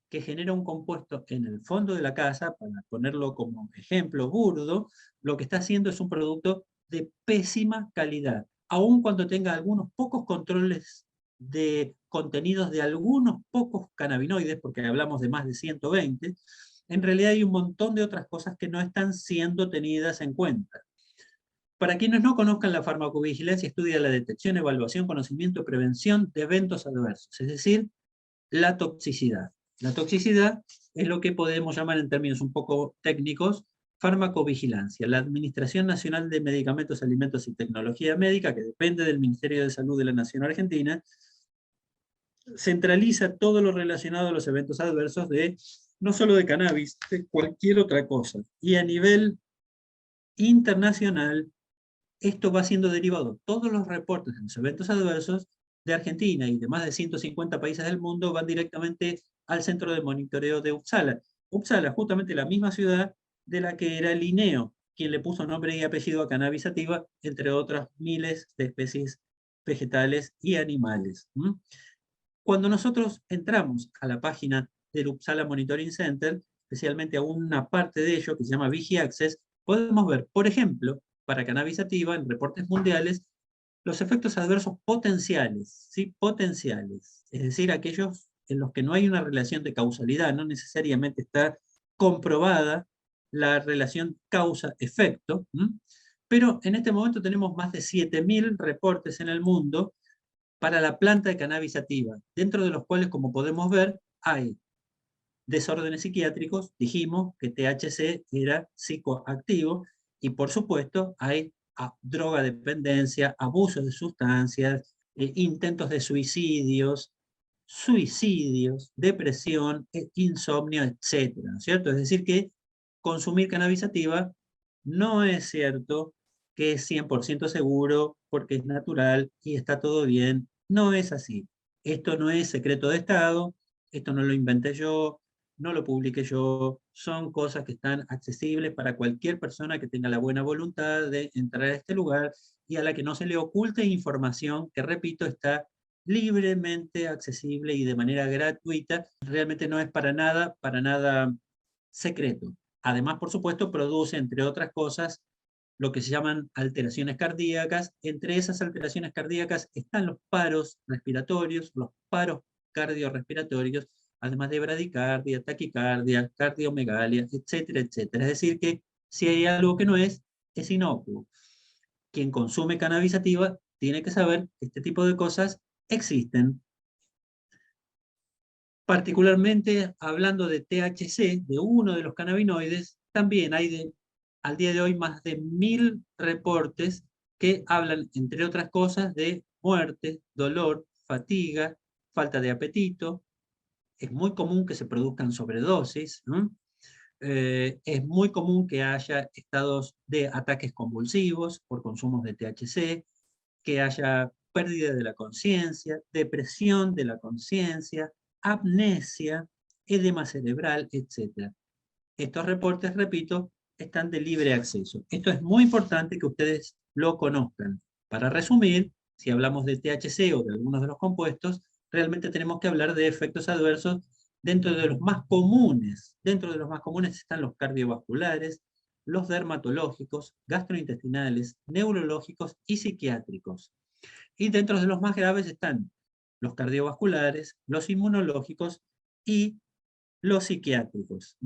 que genera un compuesto en el fondo de la casa, para ponerlo como ejemplo burdo, lo que está haciendo es un producto de pésima calidad, aun cuando tenga algunos pocos controles de contenidos de algunos pocos cannabinoides, porque hablamos de más de 120, en realidad hay un montón de otras cosas que no están siendo tenidas en cuenta. Para quienes no conozcan, la farmacovigilancia estudia la detección, evaluación, conocimiento, prevención de eventos adversos, es decir, la toxicidad. La toxicidad es lo que podemos llamar en términos un poco técnicos farmacovigilancia. La Administración Nacional de Medicamentos, Alimentos y Tecnología Médica, que depende del Ministerio de Salud de la Nación Argentina, centraliza todo lo relacionado a los eventos adversos de no solo de cannabis, de cualquier otra cosa. Y a nivel internacional, esto va siendo derivado. Todos los reportes de los eventos adversos de Argentina y de más de 150 países del mundo van directamente al centro de monitoreo de Uppsala. Uppsala, justamente la misma ciudad de la que era Linneo, quien le puso nombre y apellido a Cannabis sativa, entre otras miles de especies vegetales y animales. Cuando nosotros entramos a la página del Uppsala Monitoring Center, especialmente a una parte de ello que se llama VigiAccess, podemos ver, por ejemplo, para cannabis sativa, en reportes mundiales, los efectos adversos potenciales, ¿sí? Potenciales, es decir, aquellos en los que no hay una relación de causalidad, no necesariamente está comprobada la relación causa-efecto, pero en este momento tenemos más de 7.000 reportes en el mundo para la planta de cannabis sativa, dentro de los cuales, como podemos ver, hay desórdenes psiquiátricos, dijimos que THC era psicoactivo, y por supuesto hay drogadependencia, abuso de sustancias, intentos de suicidios, depresión, insomnio, etc. ¿Cierto? Es decir, que consumir cannabis sativa no es cierto que es 100% seguro porque es natural y está todo bien. No es así. Esto no es secreto de Estado, esto no lo inventé yo, no lo publiqué yo, son cosas que están accesibles para cualquier persona que tenga la buena voluntad de entrar a este lugar y a la que no se le oculte información que, repito, está libremente accesible y de manera gratuita. Realmente no es para nada secreto. Además, por supuesto, produce, entre otras cosas, lo que se llaman alteraciones cardíacas. Entre esas alteraciones cardíacas están los paros respiratorios, los paros cardiorrespiratorios, además de bradicardia, taquicardia, cardiomegalia, etcétera, etcétera. Es decir, que si hay algo que no es inocuo. Quien consume cannabis sativa tiene que saber que este tipo de cosas existen. Particularmente hablando de THC, de uno de los cannabinoides, también hay al día de hoy más de 1.000 reportes que hablan, entre otras cosas, de muerte, dolor, fatiga, falta de apetito. Es muy común que se produzcan sobredosis, ¿no? Es muy común que haya estados de ataques convulsivos por consumos de THC, que haya pérdida de la conciencia, depresión de la conciencia, amnesia, edema cerebral, etc. Estos reportes, repito, están de libre acceso. Esto es muy importante que ustedes lo conozcan. Para resumir, si hablamos de THC o de algunos de los compuestos, realmente tenemos que hablar de efectos adversos dentro de los más comunes. Dentro de los más comunes están los cardiovasculares, los dermatológicos, gastrointestinales, neurológicos y psiquiátricos. Y dentro de los más graves están los cardiovasculares, los inmunológicos y los psiquiátricos.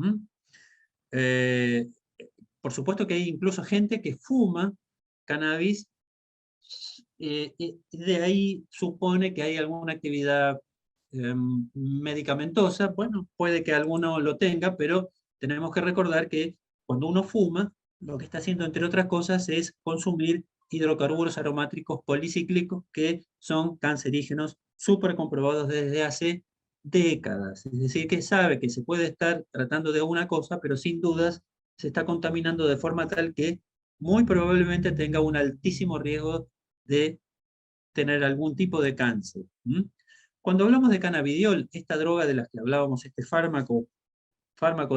Por supuesto que hay incluso gente que fuma cannabis, de ahí supone que hay alguna actividad medicamentosa. Bueno, puede que alguno lo tenga, pero tenemos que recordar que cuando uno fuma, lo que está haciendo, entre otras cosas, es consumir hidrocarburos aromáticos policíclicos que son cancerígenos, súper comprobados desde hace décadas. Es decir, que sabe que se puede estar tratando de una cosa, pero sin dudas se está contaminando de forma tal que muy probablemente tenga un altísimo riesgo de tener algún tipo de cáncer. Cuando hablamos de cannabidiol, esta droga de la que hablábamos, este fármaco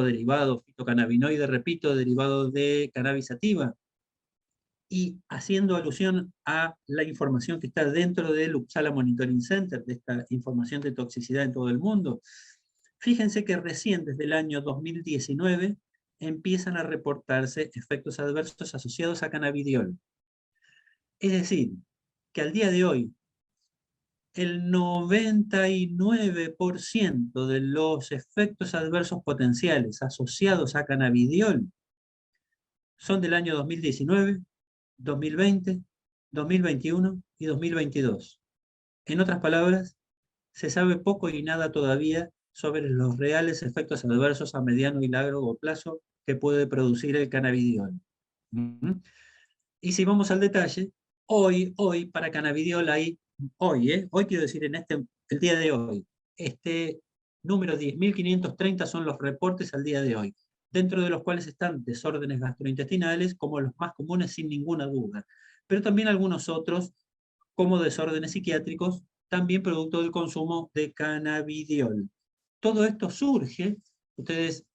derivado, fitocannabinoide, repito, derivado de cannabis sativa, y haciendo alusión a la información que está dentro del Uppsala Monitoring Center, de esta información de toxicidad en todo el mundo, fíjense que recién desde el año 2019 empiezan a reportarse efectos adversos asociados a cannabidiol. Es decir, que al día de hoy, el 99% de los efectos adversos potenciales asociados a cannabidiol son del año 2019, 2020, 2021 y 2022. En otras palabras, se sabe poco y nada todavía sobre los reales efectos adversos a mediano y largo plazo que puede producir el cannabidiol. Y si vamos al detalle, hoy para cannabidiol hay, hoy quiero decir el día de hoy, este número 10.530 son los reportes al día de hoy, dentro de los cuales están desórdenes gastrointestinales como los más comunes sin ninguna duda, pero también algunos otros como desórdenes psiquiátricos, también producto del consumo de cannabidiol. Todo esto surge, ustedes,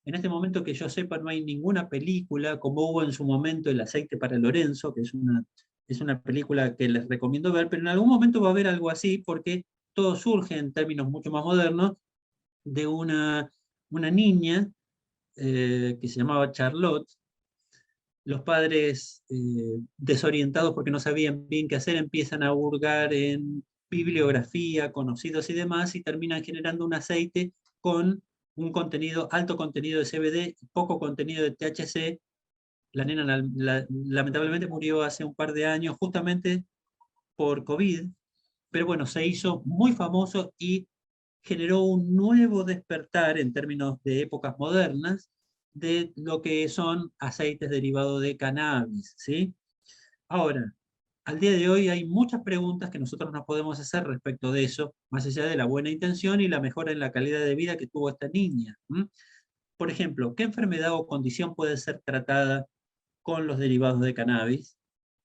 en este momento que yo sepa, no hay ninguna película, como hubo en su momento El aceite para Lorenzo, que es una película que les recomiendo ver, pero en algún momento va a haber algo así, porque todo surge en términos mucho más modernos, de una niña que se llamaba Charlotte. Los padres, desorientados porque no sabían bien qué hacer, empiezan a hurgar en bibliografía, conocidos y demás, y terminan generando un aceite con un alto contenido de CBD y poco contenido de THC. La nena lamentablemente murió hace un par de años justamente por COVID, pero bueno, se hizo muy famoso y generó un nuevo despertar en términos de épocas modernas de lo que son aceites derivados de cannabis, ¿sí? Ahora, al día de hoy hay muchas preguntas que nosotros nos podemos hacer respecto de eso, más allá de la buena intención y la mejora en la calidad de vida que tuvo esta niña. Por ejemplo, ¿qué enfermedad o condición puede ser tratada con los derivados de cannabis?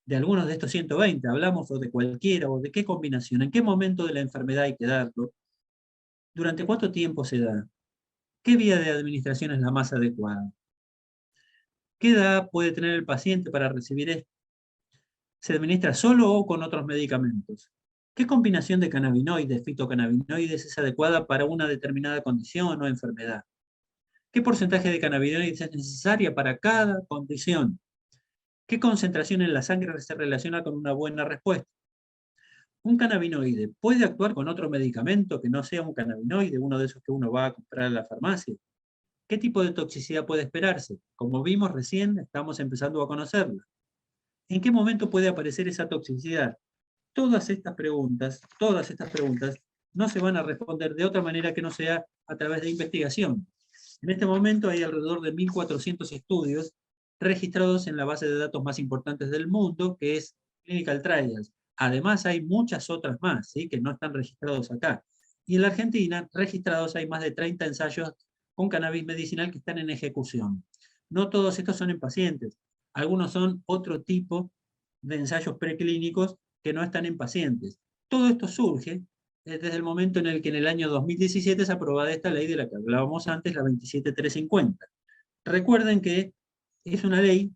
De algunos de estos 120, hablamos o de cualquiera, o de qué combinación, en qué momento de la enfermedad hay que darlo, durante cuánto tiempo se da, qué vía de administración es la más adecuada, qué edad puede tener el paciente para recibir esto, se administra solo o con otros medicamentos, qué combinación de cannabinoides, fitocannabinoides es adecuada para una determinada condición o enfermedad, qué porcentaje de cannabinoides es necesaria para cada condición, qué concentración en la sangre se relaciona con una buena respuesta. ¿Un cannabinoide puede actuar con otro medicamento que no sea un cannabinoide, uno de esos que uno va a comprar en la farmacia? ¿Qué tipo de toxicidad puede esperarse? Como vimos recién, estamos empezando a conocerla. ¿En qué momento puede aparecer esa toxicidad? Todas estas preguntas no se van a responder de otra manera que no sea a través de investigación. En este momento hay alrededor de 1.400 estudios registrados en la base de datos más importantes del mundo, que es Clinical Trials. Además, hay muchas otras más, ¿sí?, que no están registrados acá. Y en la Argentina, registrados hay más de 30 ensayos con cannabis medicinal que están en ejecución. No todos estos son en pacientes. Algunos son otro tipo de ensayos preclínicos que no están en pacientes. Todo esto surge desde el momento en el que en el año 2017 es aprobada esta ley de la que hablábamos antes, la 27350. Recuerden que es una ley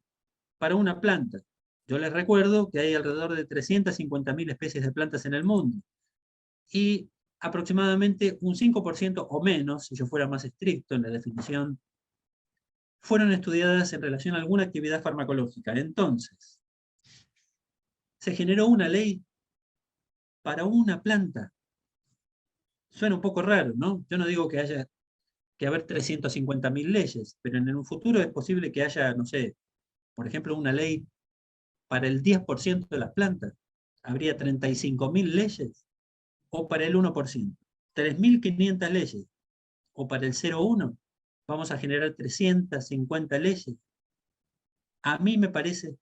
para una planta. Yo les recuerdo que hay alrededor de 350.000 especies de plantas en el mundo y aproximadamente un 5% o menos, si yo fuera más estricto en la definición, fueron estudiadas en relación a alguna actividad farmacológica. Entonces, se generó una ley para una planta. Suena un poco raro, ¿no? Yo no digo que haya que haber 350.000 leyes, pero en un futuro es posible que haya, no sé, por ejemplo, una ley para el 10% de las plantas. Habría 35.000 leyes, o para el 1%. 3.500 leyes, o para el 0,1. Vamos a generar 350 leyes. A mí me parece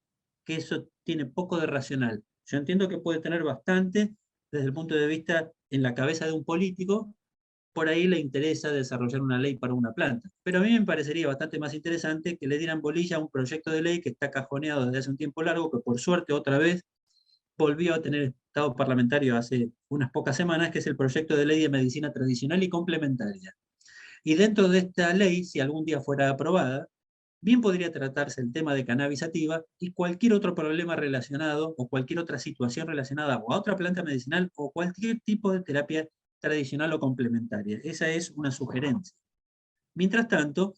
que eso tiene poco de racional. Yo entiendo que puede tener bastante desde el punto de vista en la cabeza de un político, por ahí le interesa desarrollar una ley para una planta. Pero a mí me parecería bastante más interesante que le dieran bolilla a un proyecto de ley que está cajoneado desde hace un tiempo largo, que por suerte otra vez volvió a tener diputado parlamentario hace unas pocas semanas, que es el proyecto de ley de medicina tradicional y complementaria. Y dentro de esta ley, si algún día fuera aprobada, bien podría tratarse el tema de cannabis sativa y cualquier otro problema relacionado o cualquier otra situación relacionada o a otra planta medicinal o cualquier tipo de terapia tradicional o complementaria. Esa es una sugerencia. Mientras tanto,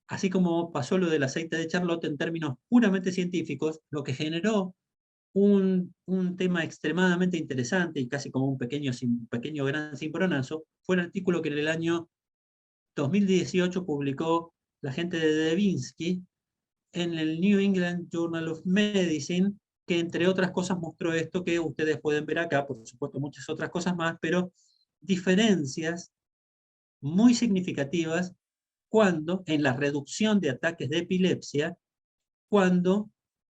así como pasó lo del aceite de Charlotte en términos puramente científicos, lo que generó un tema extremadamente interesante y casi como un pequeño gran cimbronazo fue el artículo que en el año 2018 publicó la gente de Devinsky en el New England Journal of Medicine, que entre otras cosas mostró esto que ustedes pueden ver acá, por supuesto muchas otras cosas más, pero diferencias muy significativas cuando, en la reducción de ataques de epilepsia, cuando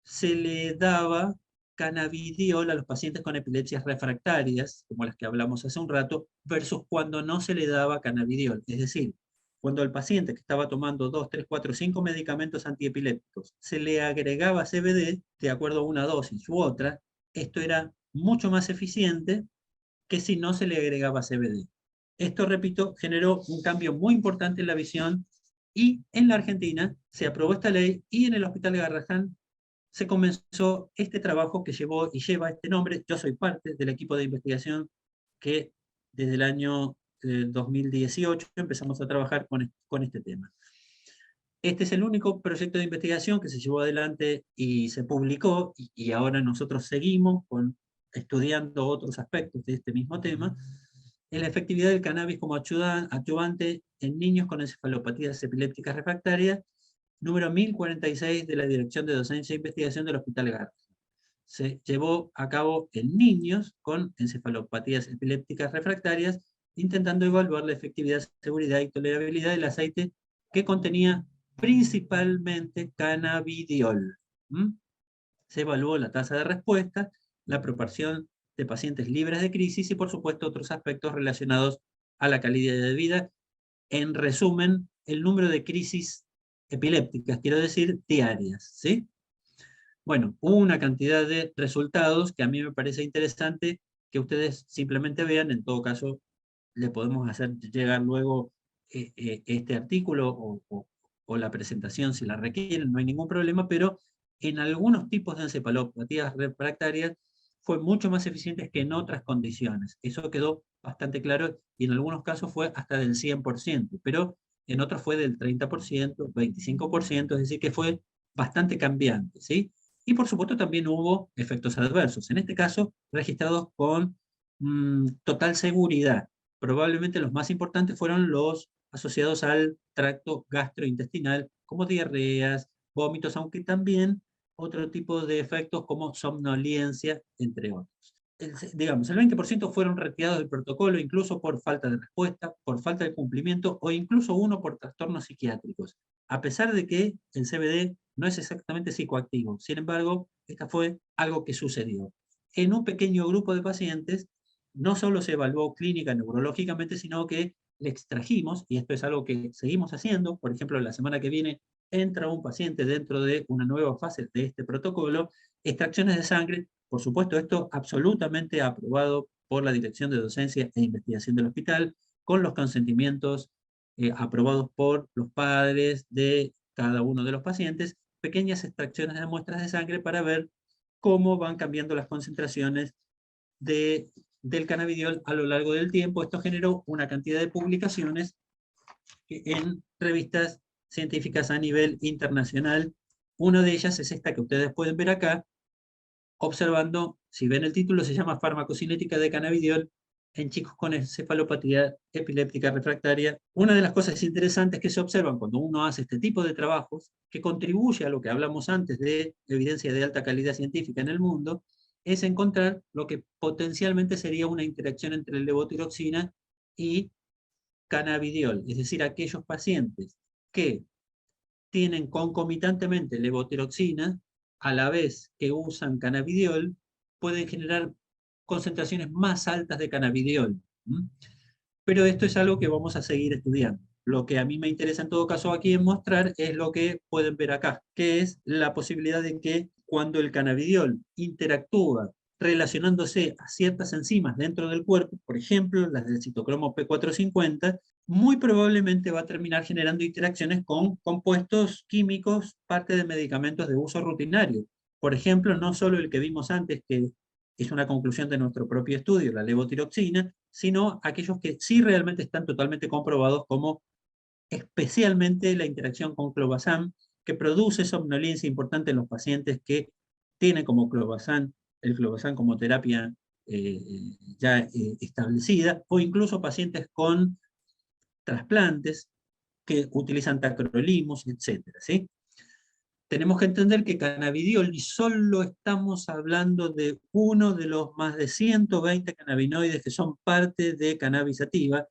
se le daba cannabidiol a los pacientes con epilepsias refractarias, como las que hablamos hace un rato, versus cuando no se le daba cannabidiol. Es decir, cuando el paciente que estaba tomando 2, 3, 4, 5 medicamentos antiepilépticos se le agregaba CBD, de acuerdo a una dosis u otra, esto era mucho más eficiente que si no se le agregaba CBD. Esto, repito, generó un cambio muy importante en la visión y en la Argentina se aprobó esta ley y en el Hospital de Garrahan se comenzó este trabajo que llevó y lleva este nombre. Yo soy parte del equipo de investigación que desde el año 2018 empezamos a trabajar con este tema. Este es el único proyecto de investigación que se llevó adelante y se publicó, y ahora nosotros seguimos estudiando otros aspectos de este mismo tema, en la efectividad del cannabis como adyuvante en niños con encefalopatías epilépticas refractarias, número 1046 de la Dirección de Docencia e Investigación del Hospital Garrahan. Se llevó a cabo en niños con encefalopatías epilépticas refractarias, intentando evaluar la efectividad, seguridad y tolerabilidad del aceite que contenía principalmente cannabidiol. Se evaluó la tasa de respuesta, la proporción de pacientes libres de crisis y, por supuesto, otros aspectos relacionados a la calidad de vida. En resumen, el número de crisis epilépticas, quiero decir, diarias, ¿sí? Bueno, hubo una cantidad de resultados que a mí me parece interesante que ustedes simplemente vean. En todo caso, le podemos hacer llegar luego este artículo o la presentación si la requieren, no hay ningún problema, pero en algunos tipos de encefalopatías refractarias fue mucho más eficiente que en otras condiciones. Eso quedó bastante claro y en algunos casos fue hasta del 100%, pero en otros fue del 30%, 25%, es decir, que fue bastante cambiante, ¿sí? Y por supuesto también hubo efectos adversos, en este caso registrados con total seguridad. Probablemente los más importantes fueron los asociados al tracto gastrointestinal, como diarreas, vómitos, aunque también otro tipo de efectos como somnolencia, entre otros. Digamos, el 20% fueron retirados del protocolo, incluso por falta de respuesta, por falta de cumplimiento o incluso uno por trastornos psiquiátricos, a pesar de que el CBD no es exactamente psicoactivo. Sin embargo, esta fue algo que sucedió. En un pequeño grupo de pacientes, no solo se evaluó clínica, neurológicamente, sino que le extrajimos, y esto es algo que seguimos haciendo. Por ejemplo, la semana que viene entra un paciente dentro de una nueva fase de este protocolo, extracciones de sangre. Por supuesto, esto absolutamente aprobado por la Dirección de Docencia e Investigación del hospital, con los consentimientos aprobados por los padres de cada uno de los pacientes, pequeñas extracciones de muestras de sangre para ver cómo van cambiando las concentraciones del cannabidiol a lo largo del tiempo. Esto generó una cantidad de publicaciones en revistas científicas a nivel internacional. Una de ellas es esta que ustedes pueden ver acá, observando, si ven el título, se llama Farmacocinética de cannabidiol en chicos con encefalopatía epiléptica refractaria. Una de las cosas interesantes que se observan cuando uno hace este tipo de trabajos, que contribuye a lo que hablamos antes de evidencia de alta calidad científica en el mundo, es encontrar lo que potencialmente sería una interacción entre levotiroxina y cannabidiol, es decir, aquellos pacientes que tienen concomitantemente levotiroxina, a la vez que usan cannabidiol, pueden generar concentraciones más altas de cannabidiol. Pero esto es algo que vamos a seguir estudiando. Lo que a mí me interesa en todo caso aquí en mostrar es lo que pueden ver acá, que es la posibilidad de que cuando el cannabidiol interactúa relacionándose a ciertas enzimas dentro del cuerpo, por ejemplo, las del citocromo P450, muy probablemente va a terminar generando interacciones con compuestos químicos, parte de medicamentos de uso rutinario. Por ejemplo, no solo el que vimos antes, que es una conclusión de nuestro propio estudio, la levotiroxina, sino aquellos que sí realmente están totalmente comprobados, como especialmente la interacción con clobazam, que produce somnolencia importante en los pacientes que tienen como clobazam, el clobazam como terapia ya establecida, o incluso pacientes con trasplantes que utilizan tacrolimus, etc. ¿sí? Tenemos que entender que cannabidiol, y solo estamos hablando de uno de los más de 120 cannabinoides que son parte de cannabis sativa,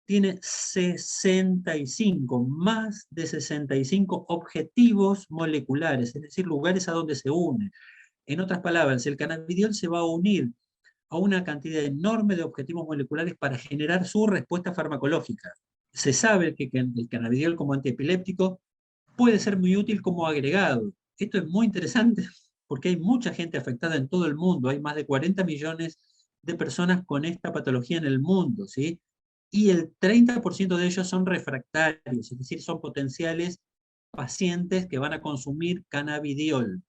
tiene 65, más de 65 objetivos moleculares, es decir, lugares a donde se une. En otras palabras, el cannabidiol se va a unir a una cantidad enorme de objetivos moleculares para generar su respuesta farmacológica. Se sabe que el cannabidiol como antiepiléptico puede ser muy útil como agregado. Esto es muy interesante porque hay mucha gente afectada en todo el mundo, hay más de 40 millones de personas con esta patología en el mundo, ¿sí? Y el 30% de ellos son refractarios, es decir, son potenciales pacientes que van a consumir cannabidiol.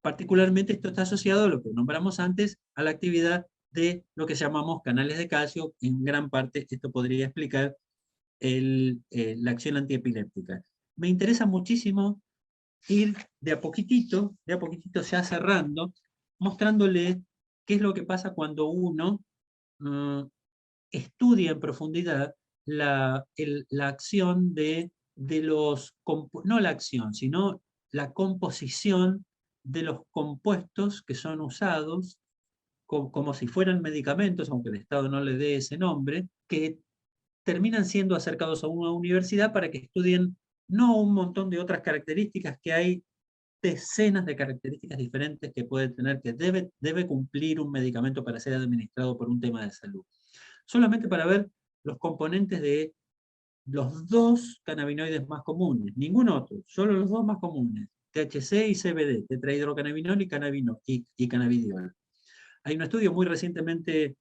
Particularmente esto está asociado a lo que nombramos antes, a la actividad de lo que llamamos canales de calcio. En gran parte esto podría explicar la acción antiepiléptica. Me interesa muchísimo ir de a poquitito ya cerrando, mostrándole qué es lo que pasa cuando uno estudia en profundidad la acción de los, no la acción, sino la composición de los compuestos que son usados como si fueran medicamentos, aunque el Estado no le dé ese nombre, que terminan siendo acercados a una universidad para que estudien no un montón de otras características, que hay decenas de características diferentes que puede tener, que debe cumplir un medicamento para ser administrado por un tema de salud. Solamente para ver los componentes de los dos cannabinoides más comunes, ningún otro, solo los dos más comunes, THC y CBD, tetrahidrocannabinol y cannabidiol. Hay un estudio muy recientemente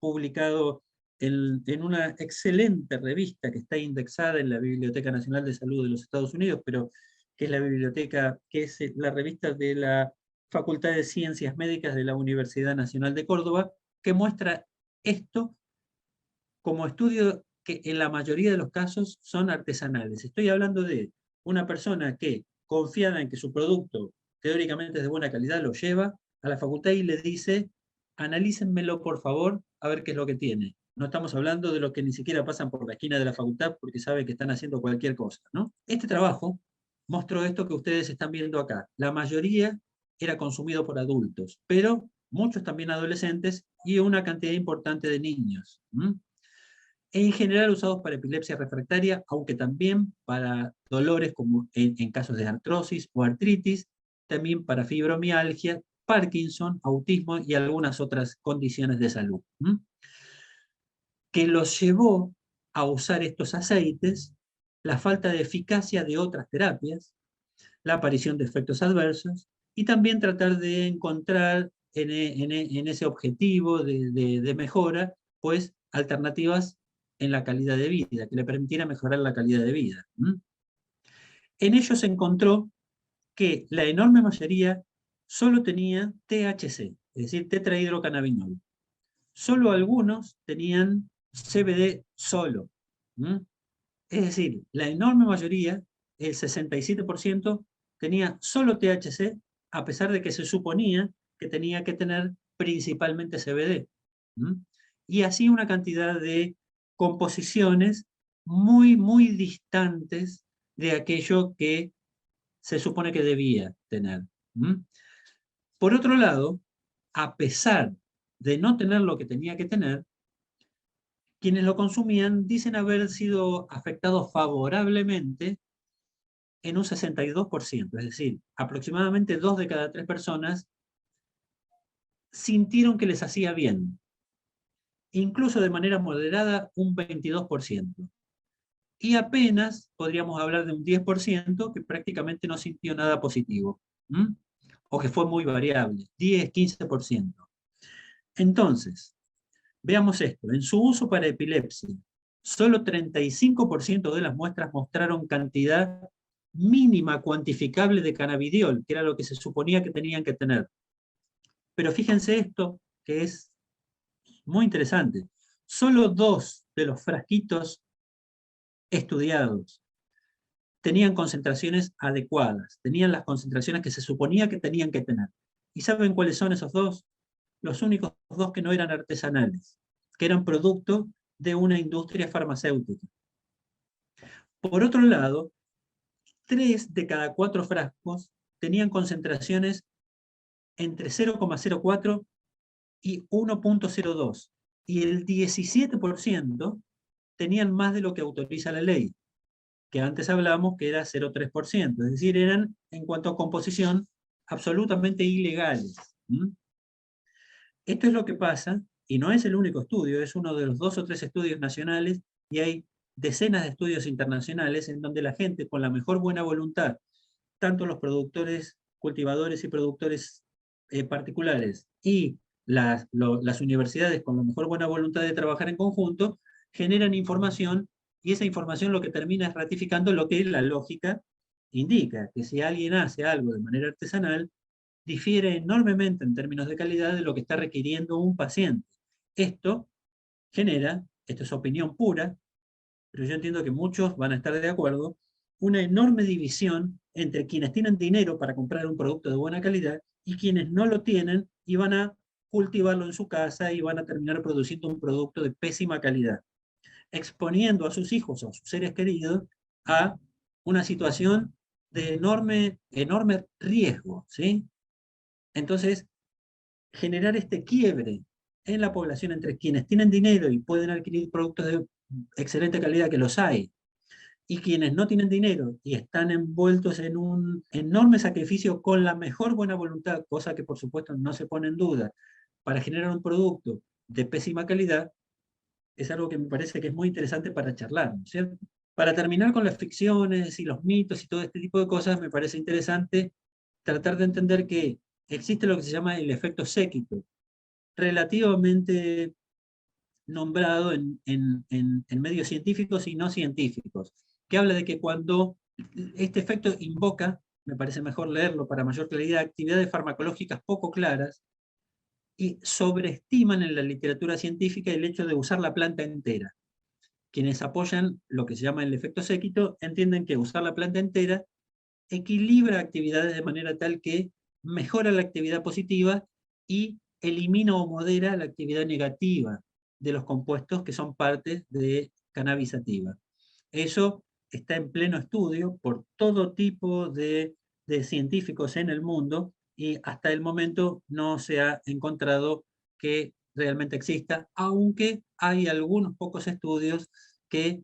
publicado en una excelente revista que está indexada en la Biblioteca Nacional de Salud de los Estados Unidos, pero que es la biblioteca, que es la revista de la Facultad de Ciencias Médicas de la Universidad Nacional de Córdoba, que muestra esto como estudio que en la mayoría de los casos son artesanales. Estoy hablando de una persona que, confiada en que su producto teóricamente es de buena calidad, lo lleva a la facultad y le dice: analícenmelo por favor, a ver qué es lo que tiene. No estamos hablando de los que ni siquiera pasan por la esquina de la facultad porque saben que están haciendo cualquier cosa, ¿no? Este trabajo mostró esto que ustedes están viendo acá. La mayoría era consumido por adultos, pero muchos también adolescentes y una cantidad importante de niños. En general usados para epilepsia refractaria, aunque también para dolores como en casos de artrosis o artritis, también para fibromialgia, Parkinson, autismo y algunas otras condiciones de salud. Que los llevó a usar estos aceites, la falta de eficacia de otras terapias, la aparición de efectos adversos y también tratar de encontrar en ese objetivo de mejora, pues alternativas en la calidad de vida, que le permitiera mejorar la calidad de vida. En ellos se encontró que la enorme mayoría solo tenía THC, es decir, tetrahidrocannabinol. Solo algunos tenían CBD solo. Es decir, la enorme mayoría, el 67%, tenía solo THC, a pesar de que se suponía que tenía que tener principalmente CBD. Y así una cantidad de composiciones muy, muy distantes de aquello que se supone que debía tener. Por otro lado, a pesar de no tener lo que tenía que tener, quienes lo consumían dicen haber sido afectados favorablemente en un 62%, es decir, aproximadamente 2 de cada 3 personas sintieron que les hacía bien, incluso de manera moderada un 22%. Y apenas podríamos hablar de un 10% que prácticamente no sintió nada positivo. o que fue muy variable, 10, 15%. Entonces, veamos esto, en su uso para epilepsia, solo 35% de las muestras mostraron cantidad mínima cuantificable de cannabidiol, que era lo que se suponía que tenían que tener. Pero fíjense esto, que es muy interesante. Solo 2 de los frasquitos estudiados tenían concentraciones adecuadas, tenían las concentraciones que se suponía que tenían que tener. ¿Y saben cuáles son esos 2? Los únicos 2 que no eran artesanales, que eran producto de una industria farmacéutica. Por otro lado, 3 de cada 4 frascos tenían concentraciones entre 0,04 y 1,02, y el 17% tenían más de lo que autoriza la ley, que antes hablábamos que era 0,3%, es decir, eran, en cuanto a composición, absolutamente ilegales. Esto es lo que pasa, y no es el único estudio, es uno de los 2 o 3 estudios nacionales, y hay decenas de estudios internacionales en donde la gente, con la mejor buena voluntad, tanto los productores, cultivadores y productores particulares, y las universidades con la mejor buena voluntad de trabajar en conjunto, generan información, y esa información lo que termina es ratificando lo que la lógica indica, que si alguien hace algo de manera artesanal, difiere enormemente en términos de calidad de lo que está requiriendo un paciente. Esto genera, esto es opinión pura, pero yo entiendo que muchos van a estar de acuerdo, una enorme división entre quienes tienen dinero para comprar un producto de buena calidad y quienes no lo tienen y van a cultivarlo en su casa y van a terminar produciendo un producto de pésima calidad, exponiendo a sus hijos o a sus seres queridos a una situación de enorme riesgo, ¿sí? Entonces, generar este quiebre en la población entre quienes tienen dinero y pueden adquirir productos de excelente calidad, que los hay, y quienes no tienen dinero y están envueltos en un enorme sacrificio con la mejor buena voluntad, cosa que por supuesto no se pone en duda, para generar un producto de pésima calidad, es algo que me parece que es muy interesante para charlar, ¿no es cierto? Para terminar con las ficciones y los mitos y todo este tipo de cosas, me parece interesante tratar de entender que existe lo que se llama el efecto séquito, relativamente nombrado en medios científicos y no científicos, que habla de que cuando este efecto invoca, me parece mejor leerlo para mayor claridad, actividades farmacológicas poco claras y sobreestiman en la literatura científica el hecho de usar la planta entera. Quienes apoyan lo que se llama el efecto séquito entienden que usar la planta entera equilibra actividades de manera tal que mejora la actividad positiva y elimina o modera la actividad negativa de los compuestos que son parte de cannabis sativa. Eso está en pleno estudio por todo tipo de científicos en el mundo y hasta el momento no se ha encontrado que realmente exista, aunque hay algunos pocos estudios que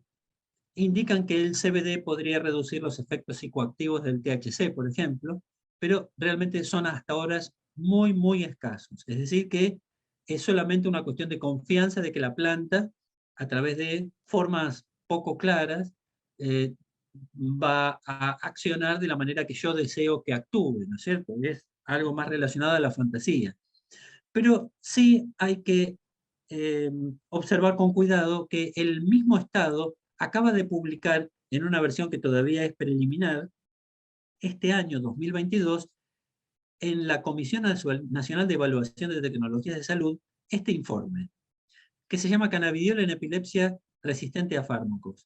indican que el CBD podría reducir los efectos psicoactivos del THC, por ejemplo, pero realmente son hasta ahora muy, muy escasos. Es decir, que es solamente una cuestión de confianza de que la planta, a través de formas poco claras, eh, va a accionar de la manera que yo deseo que actúe, ¿no es cierto? Es algo más relacionado a la fantasía. Pero sí hay que observar con cuidado que el mismo Estado acaba de publicar en una versión que todavía es preliminar, este año 2022, en la Comisión Nacional de Evaluación de Tecnologías de Salud, este informe, que se llama Cannabidiol en epilepsia resistente a fármacos,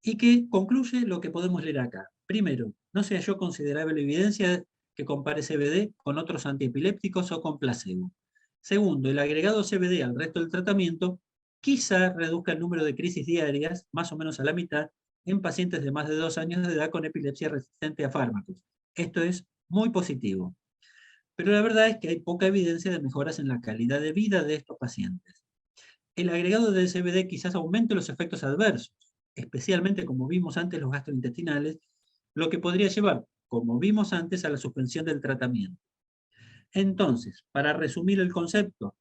y que concluye lo que podemos leer acá. Primero, no se halló considerable evidencia que compare CBD con otros antiepilépticos o con placebo. Segundo, el agregado CBD al resto del tratamiento quizá reduzca el número de crisis diarias, más o menos a la mitad, en pacientes de más de 2 años de edad con epilepsia resistente a fármacos. Esto es muy positivo. Pero la verdad es que hay poca evidencia de mejoras en la calidad de vida de estos pacientes. El agregado de CBD quizás aumente los efectos adversos, especialmente como vimos antes los gastrointestinales, lo que podría llevar, como vimos antes, a la suspensión del tratamiento. Entonces, para resumir el concepto,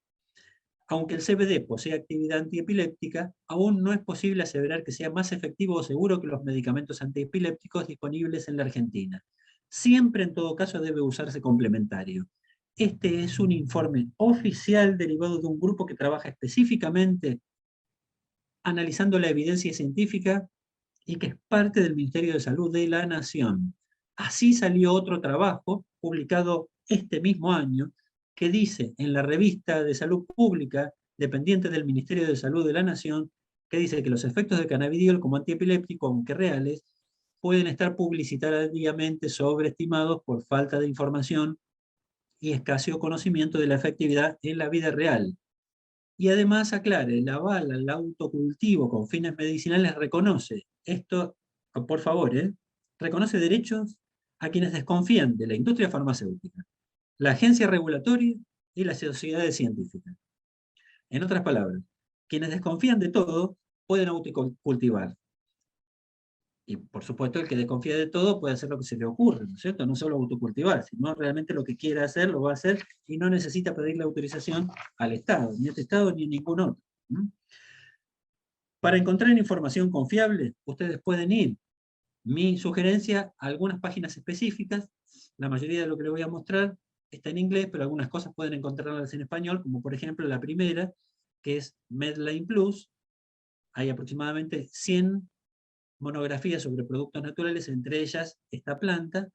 aunque el CBD posee actividad antiepiléptica, aún no es posible aseverar que sea más efectivo o seguro que los medicamentos antiepilépticos disponibles en la Argentina. Siempre, en todo caso, debe usarse complementario. Este es un informe oficial derivado de un grupo que trabaja específicamente analizando la evidencia científica y que es parte del Ministerio de Salud de la Nación. Así salió otro trabajo publicado este mismo año que dice en la revista de Salud Pública, dependiente del Ministerio de Salud de la Nación, que dice que los efectos del cannabidiol como antiepiléptico, aunque reales, pueden estar publicitariamente sobreestimados por falta de información y escaso conocimiento de la efectividad en la vida real. Y además aclara, el aval al autocultivo con fines medicinales reconoce, esto, por favor, reconoce derechos a quienes desconfían de la industria farmacéutica, la agencia regulatoria y las sociedades científicas. En otras palabras, quienes desconfían de todo pueden autocultivar. Y por supuesto, el que desconfía de todo puede hacer lo que se le ocurre, ¿no es cierto? No solo autocultivar, sino realmente lo que quiera hacer, lo va a hacer y no necesita pedirle autorización al Estado, ni a este Estado ni a ningún otro. Para encontrar información confiable, ustedes pueden ir. Mi sugerencia, a algunas páginas específicas, la mayoría de lo que les voy a mostrar está en inglés, pero algunas cosas pueden encontrarlas en español, como por ejemplo la primera, que es Medline Plus. Hay aproximadamente 100 monografías sobre productos naturales, entre ellas esta planta.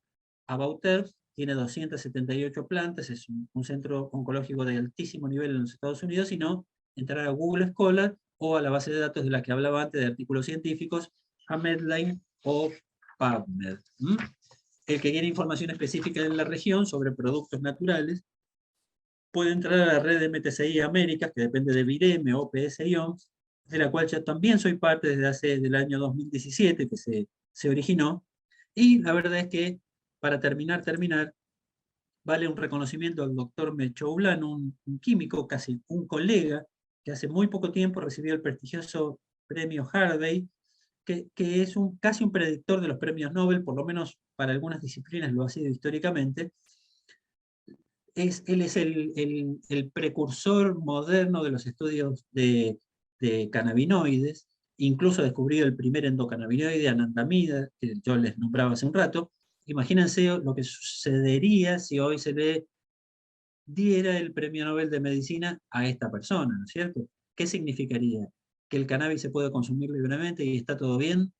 About Earth tiene 278 plantas, es un centro oncológico de altísimo nivel en los Estados Unidos, y no entrar a Google Scholar o a la base de datos de la que hablaba antes de artículos científicos, a Medline o PubMed. El que quiere información específica de la región sobre productos naturales puede entrar a la red de MTCI Américas, que depende de Vireme o PSIO, de la cual yo también soy parte desde el año 2017, que se originó. Y la verdad es que, para terminar, vale un reconocimiento al doctor Mechoulan, un químico, casi un colega, que hace muy poco tiempo recibió el prestigioso premio Harvey, que es casi un predictor de los premios Nobel, por lo menos para algunas disciplinas lo ha sido históricamente. Él es el precursor moderno de los estudios de cannabinoides, incluso descubrió el primer endocannabinoide, anandamida, que yo les nombraba hace un rato. Imagínense lo que sucedería si hoy se le diera el premio Nobel de Medicina a esta persona, ¿no es cierto? ¿Qué significaría? Que el cannabis se puede consumir libremente y está todo bien,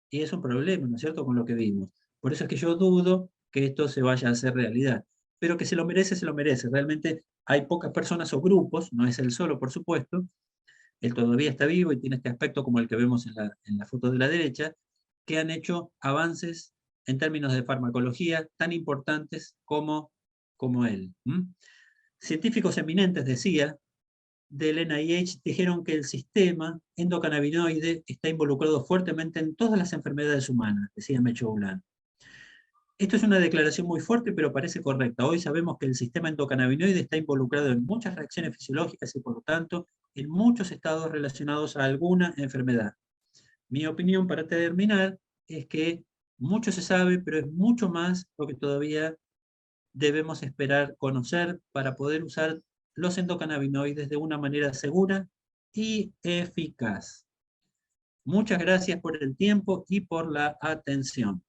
y es un problema, ¿no es cierto?, con lo que vimos. Por eso es que yo dudo que esto se vaya a hacer realidad. Pero que se lo merece, se lo merece. Realmente hay pocas personas o grupos, no es él solo, por supuesto, él todavía está vivo y tiene este aspecto como el que vemos en la foto de la derecha, que han hecho avances en términos de farmacología tan importantes como él. Científicos eminentes, decía, del NIH dijeron que el sistema endocannabinoide está involucrado fuertemente en todas las enfermedades humanas, decía Mechoulan. Esto es una declaración muy fuerte, pero parece correcta. Hoy sabemos que el sistema endocannabinoide está involucrado en muchas reacciones fisiológicas y, por lo tanto, en muchos estados relacionados a alguna enfermedad. Mi opinión, para terminar, es que mucho se sabe, pero es mucho más lo que todavía debemos esperar conocer para poder usar los endocannabinoides de una manera segura y eficaz. Muchas gracias por el tiempo y por la atención.